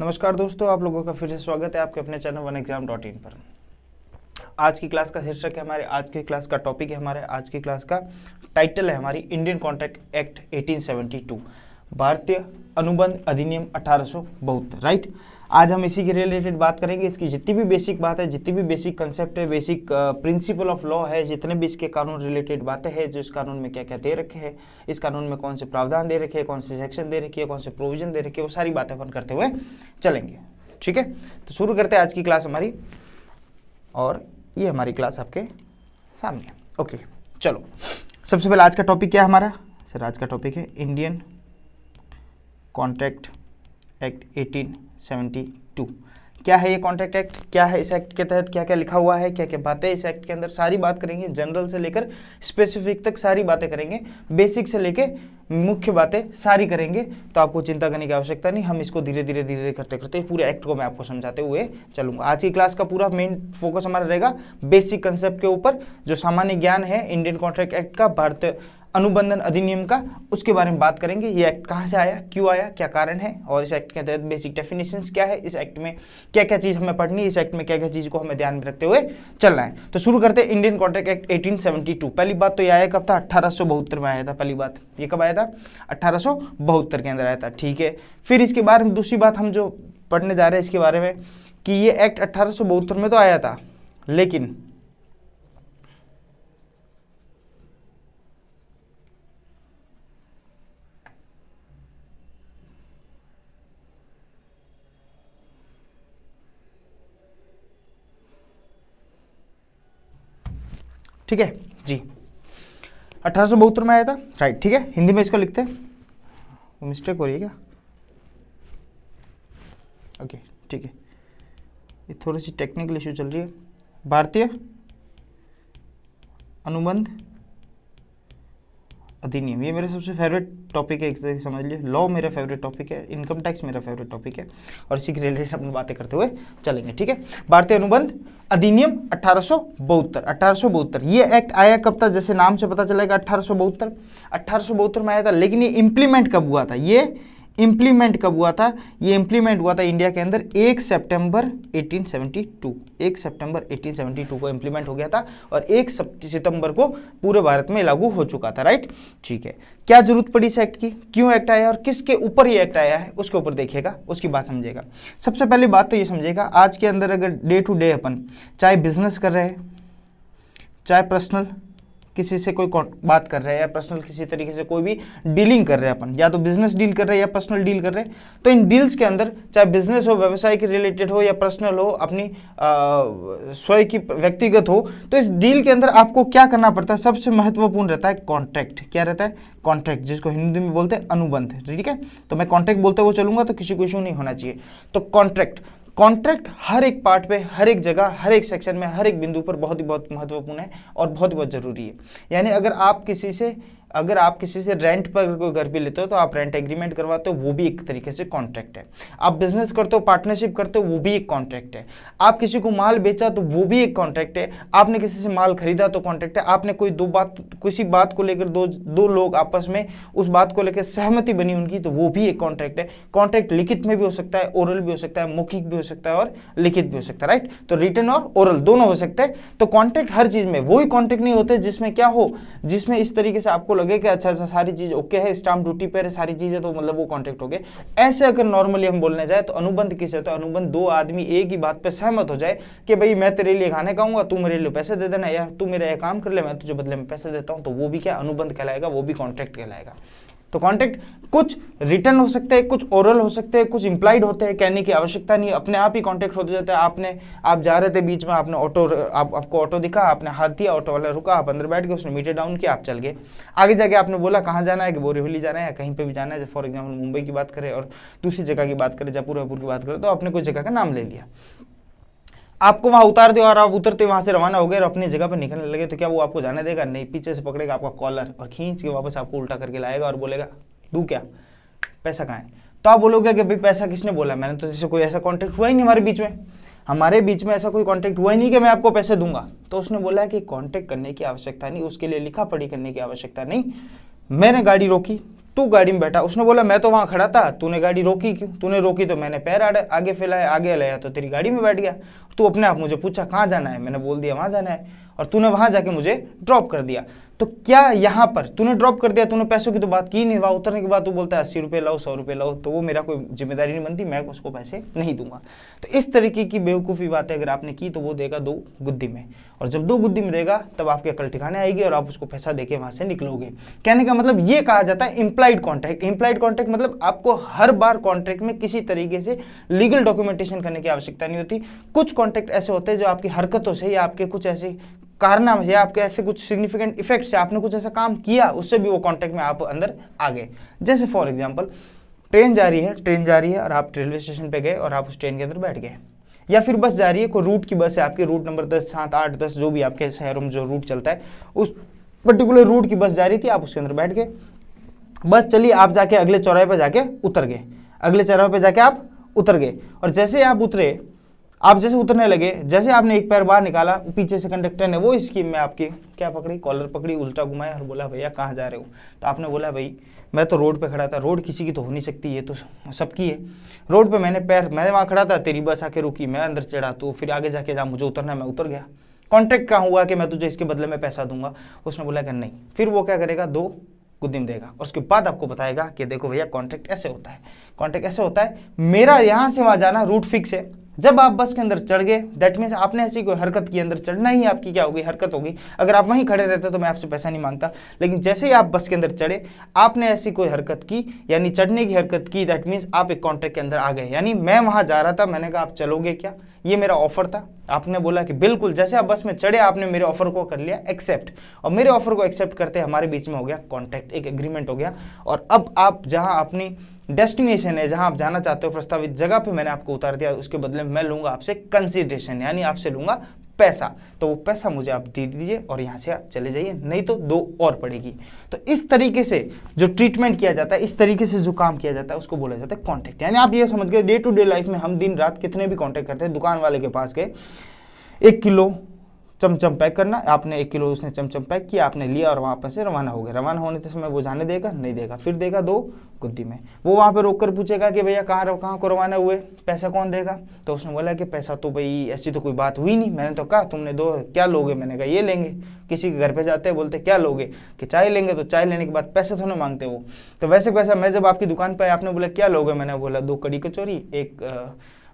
नमस्कार दोस्तों, आप लोगों का फिर से स्वागत है आपके अपने चैनल वन एग्जाम.इन पर। आज की क्लास का शीर्षक है हमारे आज की क्लास का टॉपिक है हमारे आज की क्लास का टाइटल है हमारी इंडियन कॉन्ट्रैक्ट एक्ट 1872, भारतीय अनुबंध अधिनियम 1872। राइट, आज हम इसी के रिलेटेड बात करेंगे। इसकी जितनी भी बेसिक बात है, जितनी भी बेसिक कंसेप्ट है, बेसिक प्रिंसिपल ऑफ लॉ है, जितने भी इसके कानून रिलेटेड बातें हैं, जो इस कानून में क्या क्या दे रखे हैं, इस कानून में कौन से प्रावधान दे रखे हैं, कौन से सेक्शन दे रखे हैं, कौन से प्रोविजन दे रखे हैं, वो सारी बातें अपन करते हुए चलेंगे। ठीक है, तो शुरू करते हैं आज की क्लास हमारी, और ये हमारी क्लास आपके सामने। ओके, चलो सबसे पहले आज का टॉपिक क्या है हमारा सर? आज का टॉपिक है इंडियन कॉन्ट्रैक्ट एक्ट 1872। क्या है ये कॉन्ट्रैक्ट एक्ट, क्या है इस एक्ट के तहत क्या क्या लिखा हुआ है, क्या क्या बातें इस एक्ट के अंदर, सारी बात करेंगे। जनरल से लेकर स्पेसिफिक तक सारी बातें करेंगे, बेसिक से लेके मुख्य बातें सारी करेंगे। तो आपको चिंता करने की आवश्यकता नहीं, हम इसको धीरे धीरे धीरे करते करते पूरे एक्ट को मैं आपको समझाते हुए चलूंगा। आज की क्लास का पूरा मेन फोकस हमारा रहेगा बेसिक कंसेप्ट के ऊपर, जो सामान्य ज्ञान है इंडियन कॉन्ट्रैक्ट एक्ट का, भारतीय अनुबंधन अधिनियम का, उसके बारे में बात करेंगे। ये एक्ट कहाँ से आया, क्यों आया, क्या कारण है, और इस एक्ट के तहत बेसिक डेफिनेशंस क्या है, इस एक्ट में क्या क्या चीज़ हमें पढ़नी है, इस एक्ट में क्या क्या चीज़ को हमें ध्यान में रखते हुए चलना है। तो शुरू करते हैं इंडियन कॉन्ट्रैक्ट एक्ट 1872। पहली बात तो ये आया कब था? 1872 में आया था। पहली बात ये कब आया था? 1872 के अंदर आया था। ठीक है, फिर इसके बारे में दूसरी बात हम जो पढ़ने जा रहे हैं इसके बारे में, कि ये एक्ट 1872 में तो आया था, लेकिन ठीक है जी, 1872 में आया था। राइट, ठीक है, हिंदी में इसको लिखते हैं, मिस्टेक हो रही है क्या? ओके, ठीक है, ये थोड़ी सी टेक्निकल इशू चल रही है। भारतीय अनुबंध अधिनियम, ये मेरा सबसे फेवरेट टॉपिक है, एक तरह से समझ लीजिए। लॉ मेरा फेवरेट टॉपिक है, इनकम टैक्स मेरा फेवरेट टॉपिक है, और इसी के रिलेटेड अपन बातें करते हुए चलेंगे। ठीक है, भारतीय अनुबंध अधिनियम 1872। ये एक्ट आया कब था? जैसे नाम से पता चलेगा 1872 में आया था, लेकिन ये इम्प्लीमेंट कब हुआ था? ये इम्प्लीमेंट कब हुआ था? ये इम्प्लीमेंट हुआ था इंडिया के अंदर 1 सितंबर 1872। 1 सितंबर 1872 को इम्प्लीमेंट हो गया था, और 1 सितंबर को पूरे भारत में लागू हो चुका था। राइट, ठीक है। क्या जरूरत पड़ी इस एक्ट की, क्यों एक्ट आया, और किसके ऊपर ये एक्ट आया है, उसके ऊपर देखिएगा, उसकी बात समझिएगा। सबसे पहली बात तो ये समझिएगा, आज के अंदर अगर डे टू डे अपन चाहे बिजनेस कर रहे हैं, चाहे पर्सनल किसी से कोई बात कर रहे हैं, या पर्सनल किसी तरीके से कोई भी डीलिंग कर रहे हैं अपन, या तो बिजनेस डील कर रहे हैं या पर्सनल डील कर रहे हैं, तो इन डील्स के अंदर चाहे बिजनेस हो, व्यवसाय के रिलेटेड हो, या पर्सनल हो, अपनी स्वयं की व्यक्तिगत हो, तो इस डील के अंदर आपको क्या करना पड़ता है? सबसे महत्वपूर्ण रहता है कॉन्ट्रैक्ट। क्या रहता है? कॉन्ट्रैक्ट, जिसको हिंदी में बोलते हैं अनुबंध। ठीक है, तो मैं कॉन्ट्रैक्ट बोलते हुए चलूंगा, तो किसी को इशू नहीं होना चाहिए। तो कॉन्ट्रैक्ट हर एक पार्ट पे, हर एक जगह, हर एक सेक्शन में, हर एक बिंदु पर बहुत ही बहुत महत्वपूर्ण है और बहुत ही बहुत जरूरी है। यानी अगर आप किसी से रेंट पर कोई घर भी लेते हो, तो आप रेंट एग्रीमेंट करवाते हो, वो भी एक तरीके से कॉन्ट्रैक्ट है। आप बिजनेस करते हो, पार्टनरशिप करते हो, वो भी एक कॉन्ट्रैक्ट है। आप किसी को माल बेचा तो वो भी एक कॉन्ट्रैक्ट है। आपने किसी से माल खरीदा तो कॉन्ट्रैक्ट है। आपने किसी बात को लेकर दो लोग आपस में उस बात को लेकर सहमति बनी उनकी, तो वो भी एक कॉन्ट्रैक्ट है। कॉन्ट्रैक्ट लिखित में भी हो सकता है, ओरल भी हो सकता है, मौखिक भी हो सकता है, और लिखित भी हो सकता है। राइट, तो रिटन और ओरल दोनों हो सकते हैं। तो कॉन्ट्रैक्ट हर चीज में, वही कॉन्ट्रैक्ट नहीं होते जिसमें क्या हो, जिसमें इस तरीके से आपको लगे कि अच्छा सारी चीज ओके है, स्टाम्प ड्यूटी पर है, सारी चीजें, तो मतलब वो कॉन्ट्रैक्ट हो गए। ऐसे अगर नॉर्मली हम बोलने जाए तो अनुबंध किसे होता है? अनुबंध दो आदमी एक ही बात पे सहमत हो जाए कि भाई मैं तेरे लिए खाने खाऊंगा, तू मेरे लिए पैसे दे देना, या तू मेरा यह काम कर ले, मैं तुझे बदले में पैसे देता हूं, तो वो भी क्या अनुबंध कहलाएगा, वो भी कॉन्ट्रैक्ट कहलाएगा। तो कॉन्ट्रैक्ट कुछ रिटर्न हो सकते हैं, कुछ ओरल हो सकते हैं, कुछ इंप्लाइड होते हैं, कहने की आवश्यकता नहीं, अपने आप ही कॉन्ट्रैक्ट हो जाता है। आप जा रहे थे, बीच में आपने आपको ऑटो दिखा, आपने हाथ दिया, ऑटो वाला रुका, आप अंदर बैठ गए, उसने मीटर डाउन किया, आप चल गए। आगे जाके आपने बोला कहाँ जाना है, कि बोरीवली जाना है, या कहीं पे भी जाना है, फॉर एग्जाम्पल मुंबई की बात करें और दूसरी जगह की बात करें, जयपुर की बात करें, तो आपने कोई जगह का नाम ले लिया, आपको वहां उतार दिया, और आप उतरते वहां से रवाना हो गए और अपनी जगह पर निकलने लगे, तो क्या वो आपको जाने देगा? नहीं, पीछे से पकड़ेगा आपका कॉलर और खींच के वापस आपको उल्टा करके लाएगा और बोलेगा दू क्या, पैसा कहाँ है? तो आप बोलोगे कि भाई पैसा किसने बोला? मैंने तो जैसे कोई ऐसा कॉन्ट्रैक्ट हुआ ही नहीं हमारे बीच में ऐसा कोई कॉन्ट्रैक्ट हुआ ही नहीं कि मैं आपको पैसे दूंगा। तो उसने बोला कि कॉन्ट्रैक्ट करने की आवश्यकता नहीं, उसके लिए लिखा पढ़ी करने की आवश्यकता नहीं। मैंने गाड़ी रोकी, तू गाड़ी में बैठा। उसने बोला मैं तो वहाँ खड़ा था, तूने गाड़ी रोकी क्यों? तूने रोकी तो मैंने पैर आगे फैलाया, आगे लाया तो तेरी गाड़ी में बैठ गया। तू अपने आप मुझे पूछा कहाँ जाना है, मैंने बोल दिया वहाँ जाना है, और तूने वहाँ जाके मुझे ड्रॉप कर दिया। तो क्या यहाँ पर तूने ड्रॉप कर दिया, तूने पैसों की तो बात की नहीं, वहाँ उतरने के बाद तू बोलता है 80 रुपये लाओ, 100 रुपये लाओ, तो वो मेरा कोई जिम्मेदारी नहीं बनती, मैं उसको पैसे नहीं दूंगा। तो इस तरीके की बेवकूफ़ी बातें अगर आपने की तो वो देगा 2 गुद्दी में, और जब 2 गुद्दी में देगा तब आपके अकल ठिकाने आएगी और आप उसको पैसा देके वहाँ से निकलोगे। कहने का मतलब ये कहा जाता है इम्प्लाइड कॉन्ट्रैक्ट। इम्प्लाइड कॉन्ट्रैक्ट मतलब आपको हर बार कॉन्ट्रैक्ट में किसी तरीके से लीगल डॉक्यूमेंटेशन करने की आवश्यकता नहीं होती। कुछ कॉन्ट्रैक्ट ऐसे होते हैं जो आपकी हरकतों से या आपके कुछ ऐसे कारनामे या आपके ऐसे कुछ सिग्निफिकेंट इफेक्ट से, आपने कुछ ऐसा काम किया, उससे भी वो कॉन्ट्रैक्ट में आप अंदर आ गए। जैसे फॉर एग्जांपल ट्रेन जा रही है और आप रेलवे स्टेशन पे गए और आप उस ट्रेन के अंदर बैठ गए, या फिर बस जा रही है, कोई रूट की बस है आपके, रूट नंबर 10, 7, 8, 10 जो भी आपके शहरों में जो रूट चलता है, उस पर्टिकुलर रूट की बस जा रही थी, आप उसके अंदर बैठ गए, बस चली, आप जाके अगले चौराहे पर जाके उतर गए, अगले चौराहे पर जाके आप उतर गए, और जैसे आप उतरे, आप जैसे उतरने लगे, जैसे आपने एक पैर बाहर निकाला, पीछे से कंडक्टर ने वो स्कीम में आपकी क्या पकड़ी, कॉलर पकड़ी, उल्टा घुमाया और बोला भैया कहाँ जा रहे हो? तो आपने बोला भाई मैं तो रोड पे खड़ा था, रोड किसी की तो हो नहीं सकती, ये तो सबकी है, रोड पे मैं वहाँ खड़ा था, तेरी बस आके रुकी, मैं अंदर चढ़ा, तो फिर आगे जाके जहाँ मुझे उतरना है मैं उतर गया, कॉन्ट्रैक्ट कहाँ हुआ कि मैं तुझे इसके बदले में पैसा दूंगा? उसने बोला कि नहीं। फिर वो क्या करेगा, 2 गुद्दीम देगा, और उसके बाद आपको बताएगा कि देखो भैया कॉन्ट्रैक्ट ऐसे होता है, कॉन्ट्रैक्ट ऐसे होता है, मेरा यहाँ से वहाँ जाना रूट फिक्स है, जब आप बस के अंदर चढ़ गए दैट मीन्स आपने ऐसी कोई हरकत की, अंदर चढ़ना ही आपकी क्या होगी, हरकत होगी। अगर आप वहीं खड़े रहते तो मैं आपसे पैसा नहीं मांगता, लेकिन जैसे ही आप बस के अंदर चढ़े, आपने ऐसी कोई हरकत की, यानी चढ़ने की हरकत की, दैट मीन्स आप एक कॉन्ट्रैक्ट के अंदर आ गए। यानी मैं वहां जा रहा था, मैंने कहा आप चलोगे क्या, ये मेरा ऑफर था, आपने बोला कि बिल्कुल, जैसे आप बस में चढ़े आपने मेरे ऑफर को कर लिया एक्सेप्ट, और मेरे ऑफर को एक्सेप्ट करते हमारे बीच में हो गया कॉन्ट्रैक्ट, एक एग्रीमेंट हो गया। और अब आप जहां अपनी डेस्टिनेशन है, जहां आप जाना चाहते हो, प्रस्तावित जगह पे मैंने आपको उतार दिया, उसके बदले में मैं लूंगा आपसे कंसिडरेशन, यानी आपसे लूंगा पैसा, तो वो पैसा मुझे आप दे दीजिए और यहाँ से आप चले जाइए, नहीं तो 2 और पड़ेगी। तो इस तरीके से जो ट्रीटमेंट किया जाता है, इस तरीके से जो काम किया जाता है, उसको बोला जाता है कॉन्ट्रैक्ट। यानी आप ये समझ गए डे टू डे लाइफ में हम दिन रात कितने भी कॉन्ट्रैक्ट करते हैं। दुकान वाले के पास गए, 1 किलो चमचम पैक करना, आपने 1 किलो उसने चमचम पैक किया, आपने लिया और वहाँ पर से रवाना हो गए। रवाना होने के समय वो जाने देगा नहीं देगा, फिर देगा 2 गुद्दी में। वो वहाँ पे रोक कर पूछेगा कि भैया कहाँ को रवाना हुए, पैसा कौन देगा? तो उसने बोला कि पैसा तो भाई ऐसी तो कोई बात हुई नहीं, मैंने तो कहा तुमने 2 क्या लोगे, मैंने कहा ये लेंगे। किसी के घर पे जाते हैं बोलते क्या लोगे, कि चाय लेंगे, तो चाय लेने के बाद पैसे थोड़े मांगते वो। तो वैसे वैसा मैं जब आपकी दुकान पर, आपने बोला क्या लोगे, मैंने बोला 2 कड़ी कचौरी, 1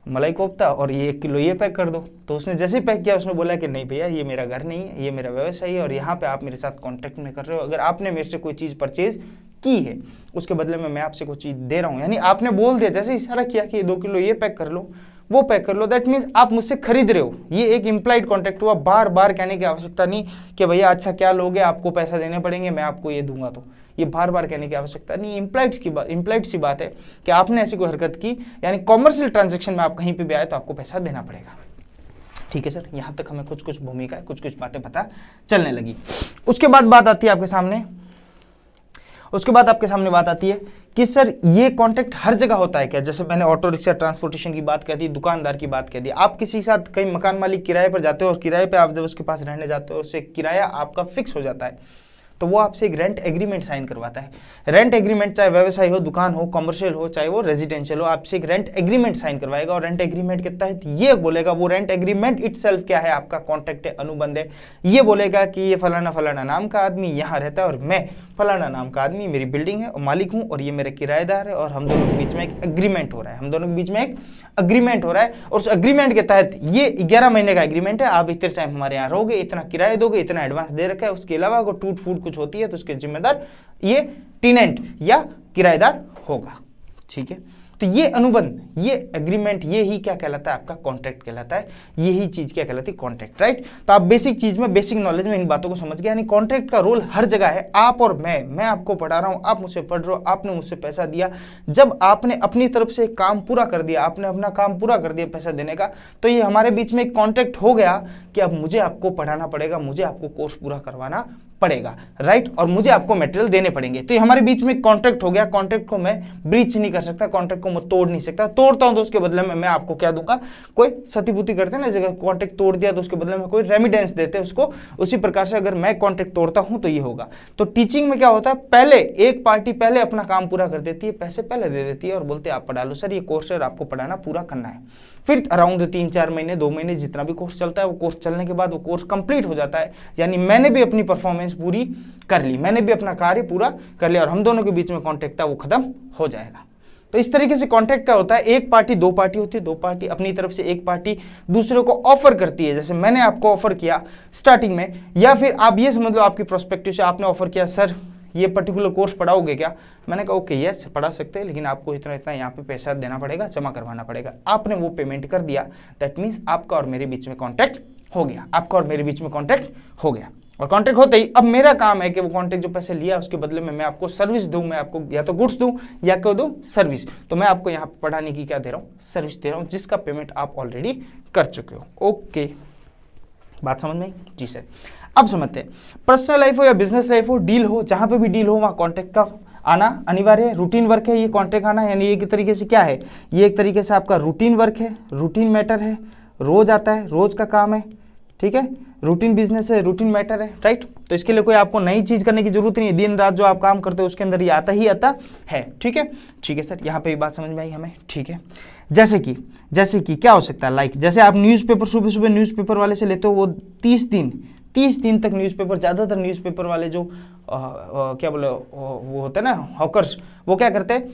मलाई कोफ्ता और ये 1 किलो ये पैक कर दो। तो उसने जैसे ही पैक किया उसने बोला कि नहीं भैया ये मेरा घर नहीं है, ये मेरा व्यवसाय है और यहाँ पे आप मेरे साथ कॉन्ट्रैक्ट में कर रहे हो, अगर आपने मेरे से कोई चीज़ परचेज की है उसके बदले में मैं आपसे कोई चीज़ दे रहा हूँ। यानी आपने बोल दिया, जैसे इशारा किया कि 2 किलो ये पैक कर लो, वो पैक कर लो, दैट मीन्स आप मुझसे खरीद रहे हो। ये एक इम्प्लाइड कॉन्ट्रैक्ट हुआ। बार बार कहने की आवश्यकता नहीं कि भैया अच्छा क्या लोगे, आपको पैसा देने पड़ेंगे, मैं आपको ये दूंगा। तो ये बार बार कहने की आवश्यकता नहीं, इम्प्लाइड सी बात है कि आपने ऐसी कोई हरकत की, यानी कॉमर्शियल ट्रांजेक्शन में आप कहीं पे भी आए तो आपको पैसा देना पड़ेगा। ठीक है सर, यहाँ तक हमें कुछ कुछ भूमिका, कुछ कुछ बातें पता चलने लगी। उसके बाद बात आती है आपके सामने, बात आती है कि सर ये कॉन्ट्रैक्ट हर जगह होता है क्या? जैसे मैंने ऑटो रिक्शा ट्रांसपोर्टेशन की बात कर दी, दुकानदार की बात कर दी, आप किसी के साथ कहीं मकान मालिक किराए पर जाते हो और किराए पे आप जब उसके पास रहने जाते हो उससे किराया आपका फिक्स हो जाता है, तो वो आपसे एक रेंट एग्रीमेंट साइन करवाता है। रेंट एग्रीमेंट चाहे व्यवसाय हो, दुकान हो, कमर्शियल हो, चाहे वो रेजिडेंशियल हो, आपसे एक रेंट एग्रीमेंट साइन करवाएगा और रेंट एग्रीमेंट के तहत ये बोलेगा, वो रेंट एग्रीमेंट इटसेल्फ क्या है, आपका कॉन्ट्रैक्ट है, अनुबंध है। ये बोलेगा कि ये फलाना फलाना नाम का आदमी यहाँ रहता है और मैं फलाना नाम का आदमी, मेरी बिल्डिंग है और मालिक हूँ और ये मेरे किराएदार है और हम दोनों के बीच में एक एग्रीमेंट हो रहा है, और उस एग्रीमेंट के तहत ये 11 महीने का एग्रीमेंट है, आप इतने टाइम हमारे यहाँ रहोगे, इतना किराया दोगे, इतना एडवांस दे रखा है, उसके अलावा अगर टूट फूट कुछ होती है तो उसके जिम्मेदार ये टेनेंट या किराएदार होगा। ठीक है, तो ये अनुबंध, ये एग्रीमेंट, ये ही क्या कहलाता है, आपका कॉन्ट्रैक्ट कहलाता है। यही चीज क्या कहलाती है, कॉन्ट्रैक्ट, राइट। तो आप बेसिक चीज में, बेसिक नॉलेज में इन बातों को समझ गए, यानी कॉन्ट्रैक्ट का रोल हर जगह है। आप और मैं आपको पढ़ा रहा हूं, आप मुझसे पढ़ रहे हो, आपने मुझसे पैसा दिया, जब आपने अपनी तरफ से काम पूरा कर दिया, आपने अपना काम पूरा कर दिया पैसा देने का, तो ये हमारे बीच में एक कॉन्ट्रैक्ट हो गया कि अब मुझे आपको पढ़ाना पड़ेगा, मुझे आपको कोर्स पूरा करवाना पड़ेगा, राइट, और मुझे आपको मटेरियल देने पड़ेंगे। तो ये हमारे बीच में कॉन्ट्रैक्ट हो गया। कॉन्ट्रैक्ट को मैं ब्रीच नहीं कर सकता, कॉन्ट्रैक्ट को मैं तोड़ नहीं सकता। तोड़ता हूं तो उसके बदले में मैं आपको क्या दूंगा, कोई क्षतिपूर्ति करते हैं ना, जगह कॉन्ट्रैक्ट तोड़ दिया तो उसके बदले में कोई रेमिडेंस देते हैं उसको। उसी प्रकार से अगर मैं कॉन्ट्रैक्ट तोड़ता हूं तो ये होगा। तो टीचिंग में क्या होता है, पहले एक पार्टी पहले अपना काम पूरा कर देती है, पैसे पहले दे देती है और बोलते हैं आप पढ़ा लो सर, ये कोर्स है आपको पढ़ाना पूरा करना है। फिर अराउंड 3-4 महीने 2 महीने जितना भी कोर्स चलता है, वो कोर्स चलने के बाद वो कोर्स कंप्लीट हो जाता है, यानी मैंने भी अपनी परफॉर्मेंस पूरी कर ली, मैंने भी अपना कार्य पूरा कर लिया और हम दोनों के बीच में कॉन्ट्रैक्ट था वो खत्म हो जाएगा। तो इस तरीके से कॉन्ट्रैक्ट क्या होता है, एक पार्टी, दो पार्टी होती है, दो पार्टी अपनी तरफ से एक पार्टी दूसरे को ऑफर करती है। जैसे मैंने आपको ऑफर किया स्टार्टिंग में, या फिर आप ये समझ लो आपकी प्रोस्पेक्टिव से आपने ऑफर किया, सर ये पर्टिकुलर कोर्स पढ़ाओगे क्या? मैंने कहा ओके यस पढ़ा सकते हैं, लेकिन आपको इतना इतना यहाँ पे पैसा देना पड़ेगा, जमा करवाना पड़ेगा। आपने वो पेमेंट कर दिया, दैट मीन्स आपका और मेरे बीच में कॉन्ट्रैक्ट हो गया, आपका और मेरे बीच में कॉन्ट्रैक्ट हो गया। और कॉन्ट्रैक्ट होते ही अब मेरा काम है कि वो कॉन्ट्रैक्ट जो पैसे लिया उसके बदले में मैं आपको सर्विस दूं, मैं आपको या तो गुड्स दूं या क्या दूं, सर्विस। तो मैं आपको यहाँ पढ़ाने की क्या दे रहा हूँ, सर्विस दे रहा हूँ, जिसका पेमेंट आप ऑलरेडी कर चुके हो। ओके, बात समझ में आई? जी सर। अब समझते हैं, पर्सनल लाइफ हो या बिजनेस लाइफ हो, डील हो, जहां पे भी डील हो वहां कॉन्ट्रैक्ट का आना अनिवार्य है। रूटीन वर्क है ये कॉन्ट्रैक्ट आना, यानी एक तरीके से क्या है, ये एक तरीके से आपका रूटीन वर्क है, रूटीन मैटर है, रोज आता है, रोज का काम है, ठीक है, रूटीन बिजनेस है, रूटीन मैटर है, राइट। तो इसके लिए कोई आपको नई चीज करने की जरूरत नहीं है, दिन रात जो आप काम करते हो उसके अंदर ये आता ही आता है, ठीक है। ठीक है सर, यहाँ पे भी बात समझ में आई हमें, ठीक है। जैसे कि क्या हो सकता है, लाइक जैसे आप न्यूज़पेपर सुबह सुबह न्यूज़पेपर वाले से लेते हो, वो 30 दिन तक न्यूज़पेपर, ज़्यादातर न्यूज़पेपर वाले जो क्या बोले वो होते हैं ना हॉकर्स, वो क्या करते हैं,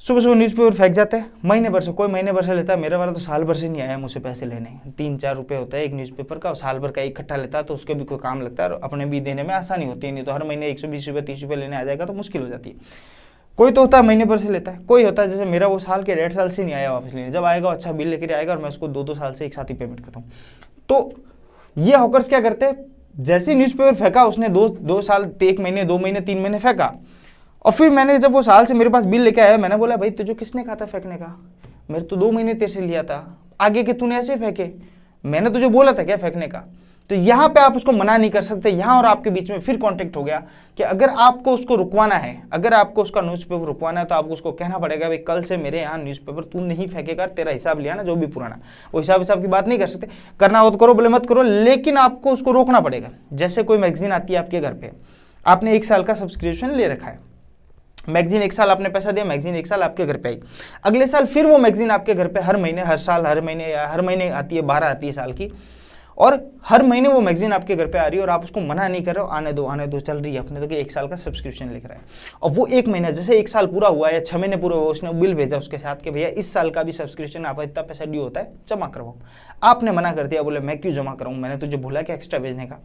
सुबह सुबह न्यूज़पेपर फेंक जाते हैं। महीने भर से, कोई महीने भर से लेता है, मेरे वाला तो साल भर से नहीं आया मुझसे पैसे लेने। 3-4 रुपये होता है एक न्यूज़पेपर का, और साल भर का इकट्ठा लेता है, तो उसके भी कोई काम लगता है और अपने भी देने में आसानी होती है। नहीं तो हर महीने 120 रुपये 30 रुपये लेने आ जाएगा तो मुश्किल हो जाती है। कोई तो होता है महीने भर से लेता है, कोई होता है जैसे मेरा वो साल के 1.5 साल से नहीं आया वापस लेने, जब आएगा अच्छा बिल लेकर आएगा और मैं उसको 2-2 साल से एक साथ ही पेमेंट करता हूँ। तो ये हॉकर्स क्या करते हैं, जैसे न्यूज़पेपर फेंका उसने 2 साल, 1 महीने 2 महीने 3 महीने फेंका, और फिर मैंने जब वो साल से मेरे पास बिल लेके आया, मैंने बोला भाई तुझे किसने कहा था फेंकने का, मेरे तो 2 महीने तेरे से लिया था, आगे के तूने ऐसे फेंके, मैंने तुझे बोला था क्या फेंकने का। तो यहाँ पे आप उसको मना नहीं कर सकते। यहाँ और आपके बीच में फिर कॉन्टेक्ट हो गया कि अगर आपको उसको रुकवाना है, अगर आपको उसका न्यूज़पेपर रुकवाना है तो आपको उसको कहना पड़ेगा भाई कल से मेरे यहाँ न्यूज़पेपर तू नहीं फेंकेगा, तेरा हिसाब लिया ना जो भी पुराना, वो हिसाब की बात नहीं कर सकते। करना हो तो करो, बोले मत करो, लेकिन आपको उसको रोकना पड़ेगा। जैसे कोई मैगजीन आती है आपके घर पे, आपने 1 साल का सब्सक्रिप्शन ले रखा है, मैगजीन 1 साल आपने पैसा दिया, मैगजीन 1 साल आपके घर पे आई, अगले साल फिर वो मैगजीन आपके घर पे हर महीने, हर साल, हर महीने आती है, 12 आती है साल की, और हर महीने वो मैगजीन आपके घर पे आ रही है और आप उसको मना नहीं कर रहे हो, आने दो चल रही है अपने, तो कि 1 साल का सब्सक्रिप्शन लेकर आए। और वो 1 महीना, जैसे 1 साल पूरा हुआ या 6 महीने पूरे हुआ, उसने बिल भेजा उसके साथ कि भैया इस साल का भी सब्सक्रिप्शन आपका इतना पैसा ड्यू होता है, जमा करवाओ। आपने मना कर दिया, बोले मैं क्यों जमा कराऊँ, मैंने तुझे बोला कि एक्स्ट्रा भेजने का,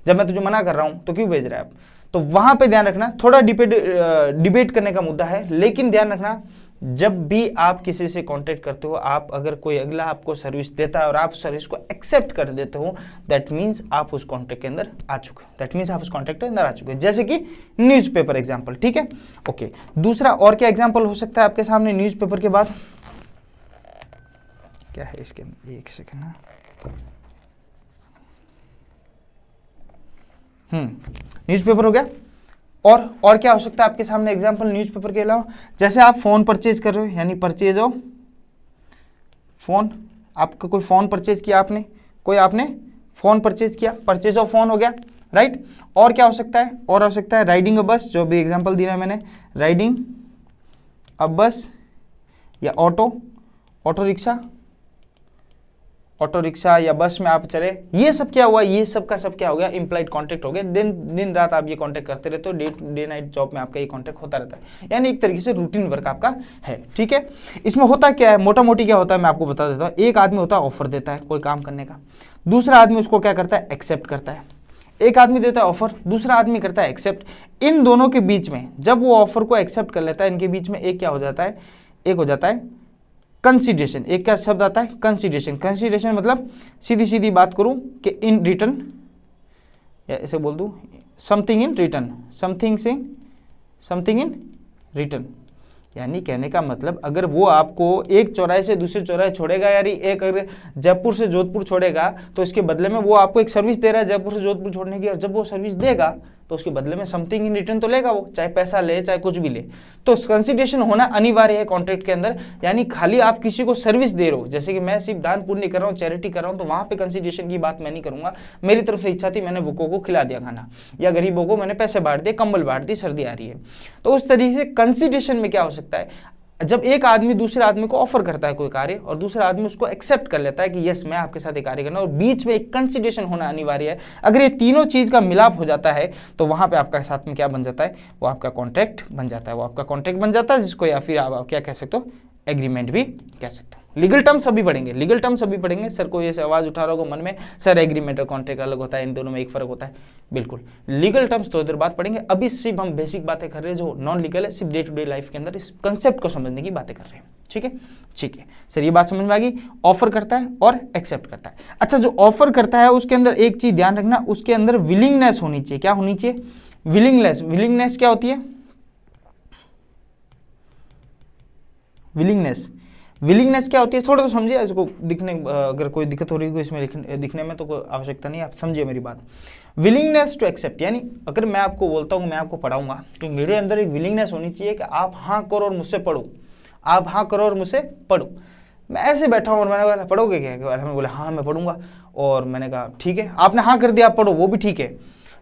जब मैं तुझे मना कर रहा हूँ तो क्यों भेज रहा है आप। तो वहां पे ध्यान रखना, थोड़ा डिबेट करने का मुद्दा है, लेकिन ध्यान रखना जब भी आप किसी से कांटेक्ट करते हो, आप अगर कोई अगला आपको सर्विस देता है और आप सर्विस को एक्सेप्ट कर देते हो, दैट मीन्स आप उस कॉन्ट्रैक्ट के अंदर आ चुके हो, दैट मीन्स आप उस कॉन्ट्रैक्ट के अंदर आ चुके हो। जैसे कि न्यूज़पेपर एग्जाम्पल, ठीक है, ओके। दूसरा और क्या एग्जाम्पल हो सकता है आपके सामने न्यूज़पेपर के बाद, क्या है इसके अंदर, एक सेकेंड ना, न्यूज़पेपर हो गया। और क्या हो सकता है आपके सामने एग्जांपल न्यूज़पेपर के अलावा, जैसे आप फोन परचेज कर रहे हो, यानी परचेज ऑफ फोन, आपका कोई फोन परचेज किया आपने, आपने फोन परचेज किया, परचेज ऑफ फोन हो गया, राइट। और क्या हो सकता है, और हो सकता है राइडिंग अ बस, जो भी एग्जांपल दिया है मैंने, राइडिंग अ बस, या ऑटो रिक्शा या बस में आप चले, ये सब क्या हुआ, ये सब का सब क्या हो गया, इम्प्लाइड कॉन्ट्रैक्ट हो गया। दिन रात आप ये कॉन्ट्रैक्ट करते रहते हो, डे नाइट जॉब में आपका ये कॉन्ट्रैक्ट होता रहता है, यानी एक तरीके से रूटीन वर्क आपका है, ठीक है। इसमें होता क्या है, मोटा मोटी क्या होता है मैं आपको बता देता हूँ। एक आदमी होता है ऑफर देता है कोई काम करने का, दूसरा आदमी उसको क्या करता है, एक्सेप्ट करता है। एक आदमी देता है ऑफर, दूसरा आदमी करता है एक्सेप्ट। इन दोनों के बीच में जब वो ऑफर को एक्सेप्ट कर लेता है, इनके बीच में एक क्या हो जाता है, एक हो जाता है कंसीडरेशन। एक क्या शब्द आता है, कंसीडरेशन मतलब सीधी बात करूं कि इन रिटर्न, या ऐसे बोल दूं समथिंग इन रिटर्न, यानी कहने का मतलब अगर वो आपको एक चौराहे से दूसरे चौराहे छोड़ेगा, यानी एक अगर जयपुर से जोधपुर छोड़ेगा, तो इसके बदले में वो आपको एक सर्विस दे रहा है जयपुर से जोधपुर छोड़ने की, और जब वो सर्विस देगा तो उसके बदले में समथिंग इन रिटर्न तो लेगा वो, चाहे पैसा ले चाहे कुछ भी ले। तो कंसिडरेशन होना अनिवार्य है कॉन्ट्रैक्ट के अंदर, यानी खाली आप किसी को सर्विस दे रहे हो, जैसे कि मैं सिर्फ दान पुण्य कर रहा हूँ, चैरिटी कर रहा हूँ, तो वहां पे कंसिडरेशन की बात मैं नहीं करूंगा। मेरी तरफ से इच्छा थी, मैंने भूखों को खिला दिया खाना, या गरीबों को मैंने पैसे बांट दिए, कंबल बांट दी, सर्दी आ रही है। तो उस तरीके से कंसिडरेशन में क्या हो सकता है, जब एक आदमी दूसरे आदमी को ऑफर करता है कोई कार्य और दूसरा आदमी उसको एक्सेप्ट कर लेता है कि यस मैं आपके साथ एक कार्य करना, और बीच में एक कंसिडरेशन होना अनिवार्य है। अगर ये तीनों चीज का मिलाप हो जाता है तो वहां पे आपका साथ में क्या बन जाता है, वो आपका कॉन्ट्रैक्ट बन जाता है, वो आपका कॉन्ट्रैक्ट बन जाता है, जिसको या फिर आप क्या कह सकते हो, एग्रीमेंट भी कह सकते हो। लीगल टर्म्स अभी पढ़ेंगे, लीगल टर्म्स अभी पढ़ेंगे। सर को ये आवाज उठा रहा होगा मन में, सर एग्रीमेंट और कॉन्ट्रैक्ट अलग होता है, इन दोनों में एक फर्क होता है। बिल्कुल, लीगल टर्म्स तो इधर बात पढ़ेंगे, अभी सिर्फ हम बेसिक बातें कर रहे हैं, जो नॉन लीगल है, सिर्फ डे टू डे लाइफ के अंदर इस कंसेप्ट को समझने की बातें कर रहे हैं। ठीक है, ठीक है सर, ये बात समझ में आ गई। ऑफर करता है और एक्सेप्ट करता है। अच्छा, जो ऑफर करता है उसके अंदर एक चीज ध्यान रखना, उसके अंदर विलिंगनेस होनी चाहिए। क्या होनी चाहिए, विलिंगनेस। विलिंगनेस क्या होती है, विलिंगनेस, विलिंगनेस क्या होती है, थोड़ा तो समझिए इसको, दिखने अगर कोई दिक्कत हो रही है इसमें दिखने में तो कोई आवश्यकता नहीं, आप समझिए मेरी बात। विलिंगनेस टू एक्सेप्ट, यानी अगर मैं आपको बोलता हूँ मैं आपको पढ़ाऊंगा, तो मेरे अंदर एक विलिंगनेस होनी चाहिए कि आप हाँ करो और मुझसे पढ़ो, आप हाँ करो और मुझसे पढ़ो। मैं ऐसे बैठा हूँ और मैंने बोला पढ़ोगे क्या, हमें बोला हाँ मैं पढ़ूंगा, और मैंने कहा ठीक है, आपने हाँ कर दिया, आप पढ़ो, वो भी ठीक है,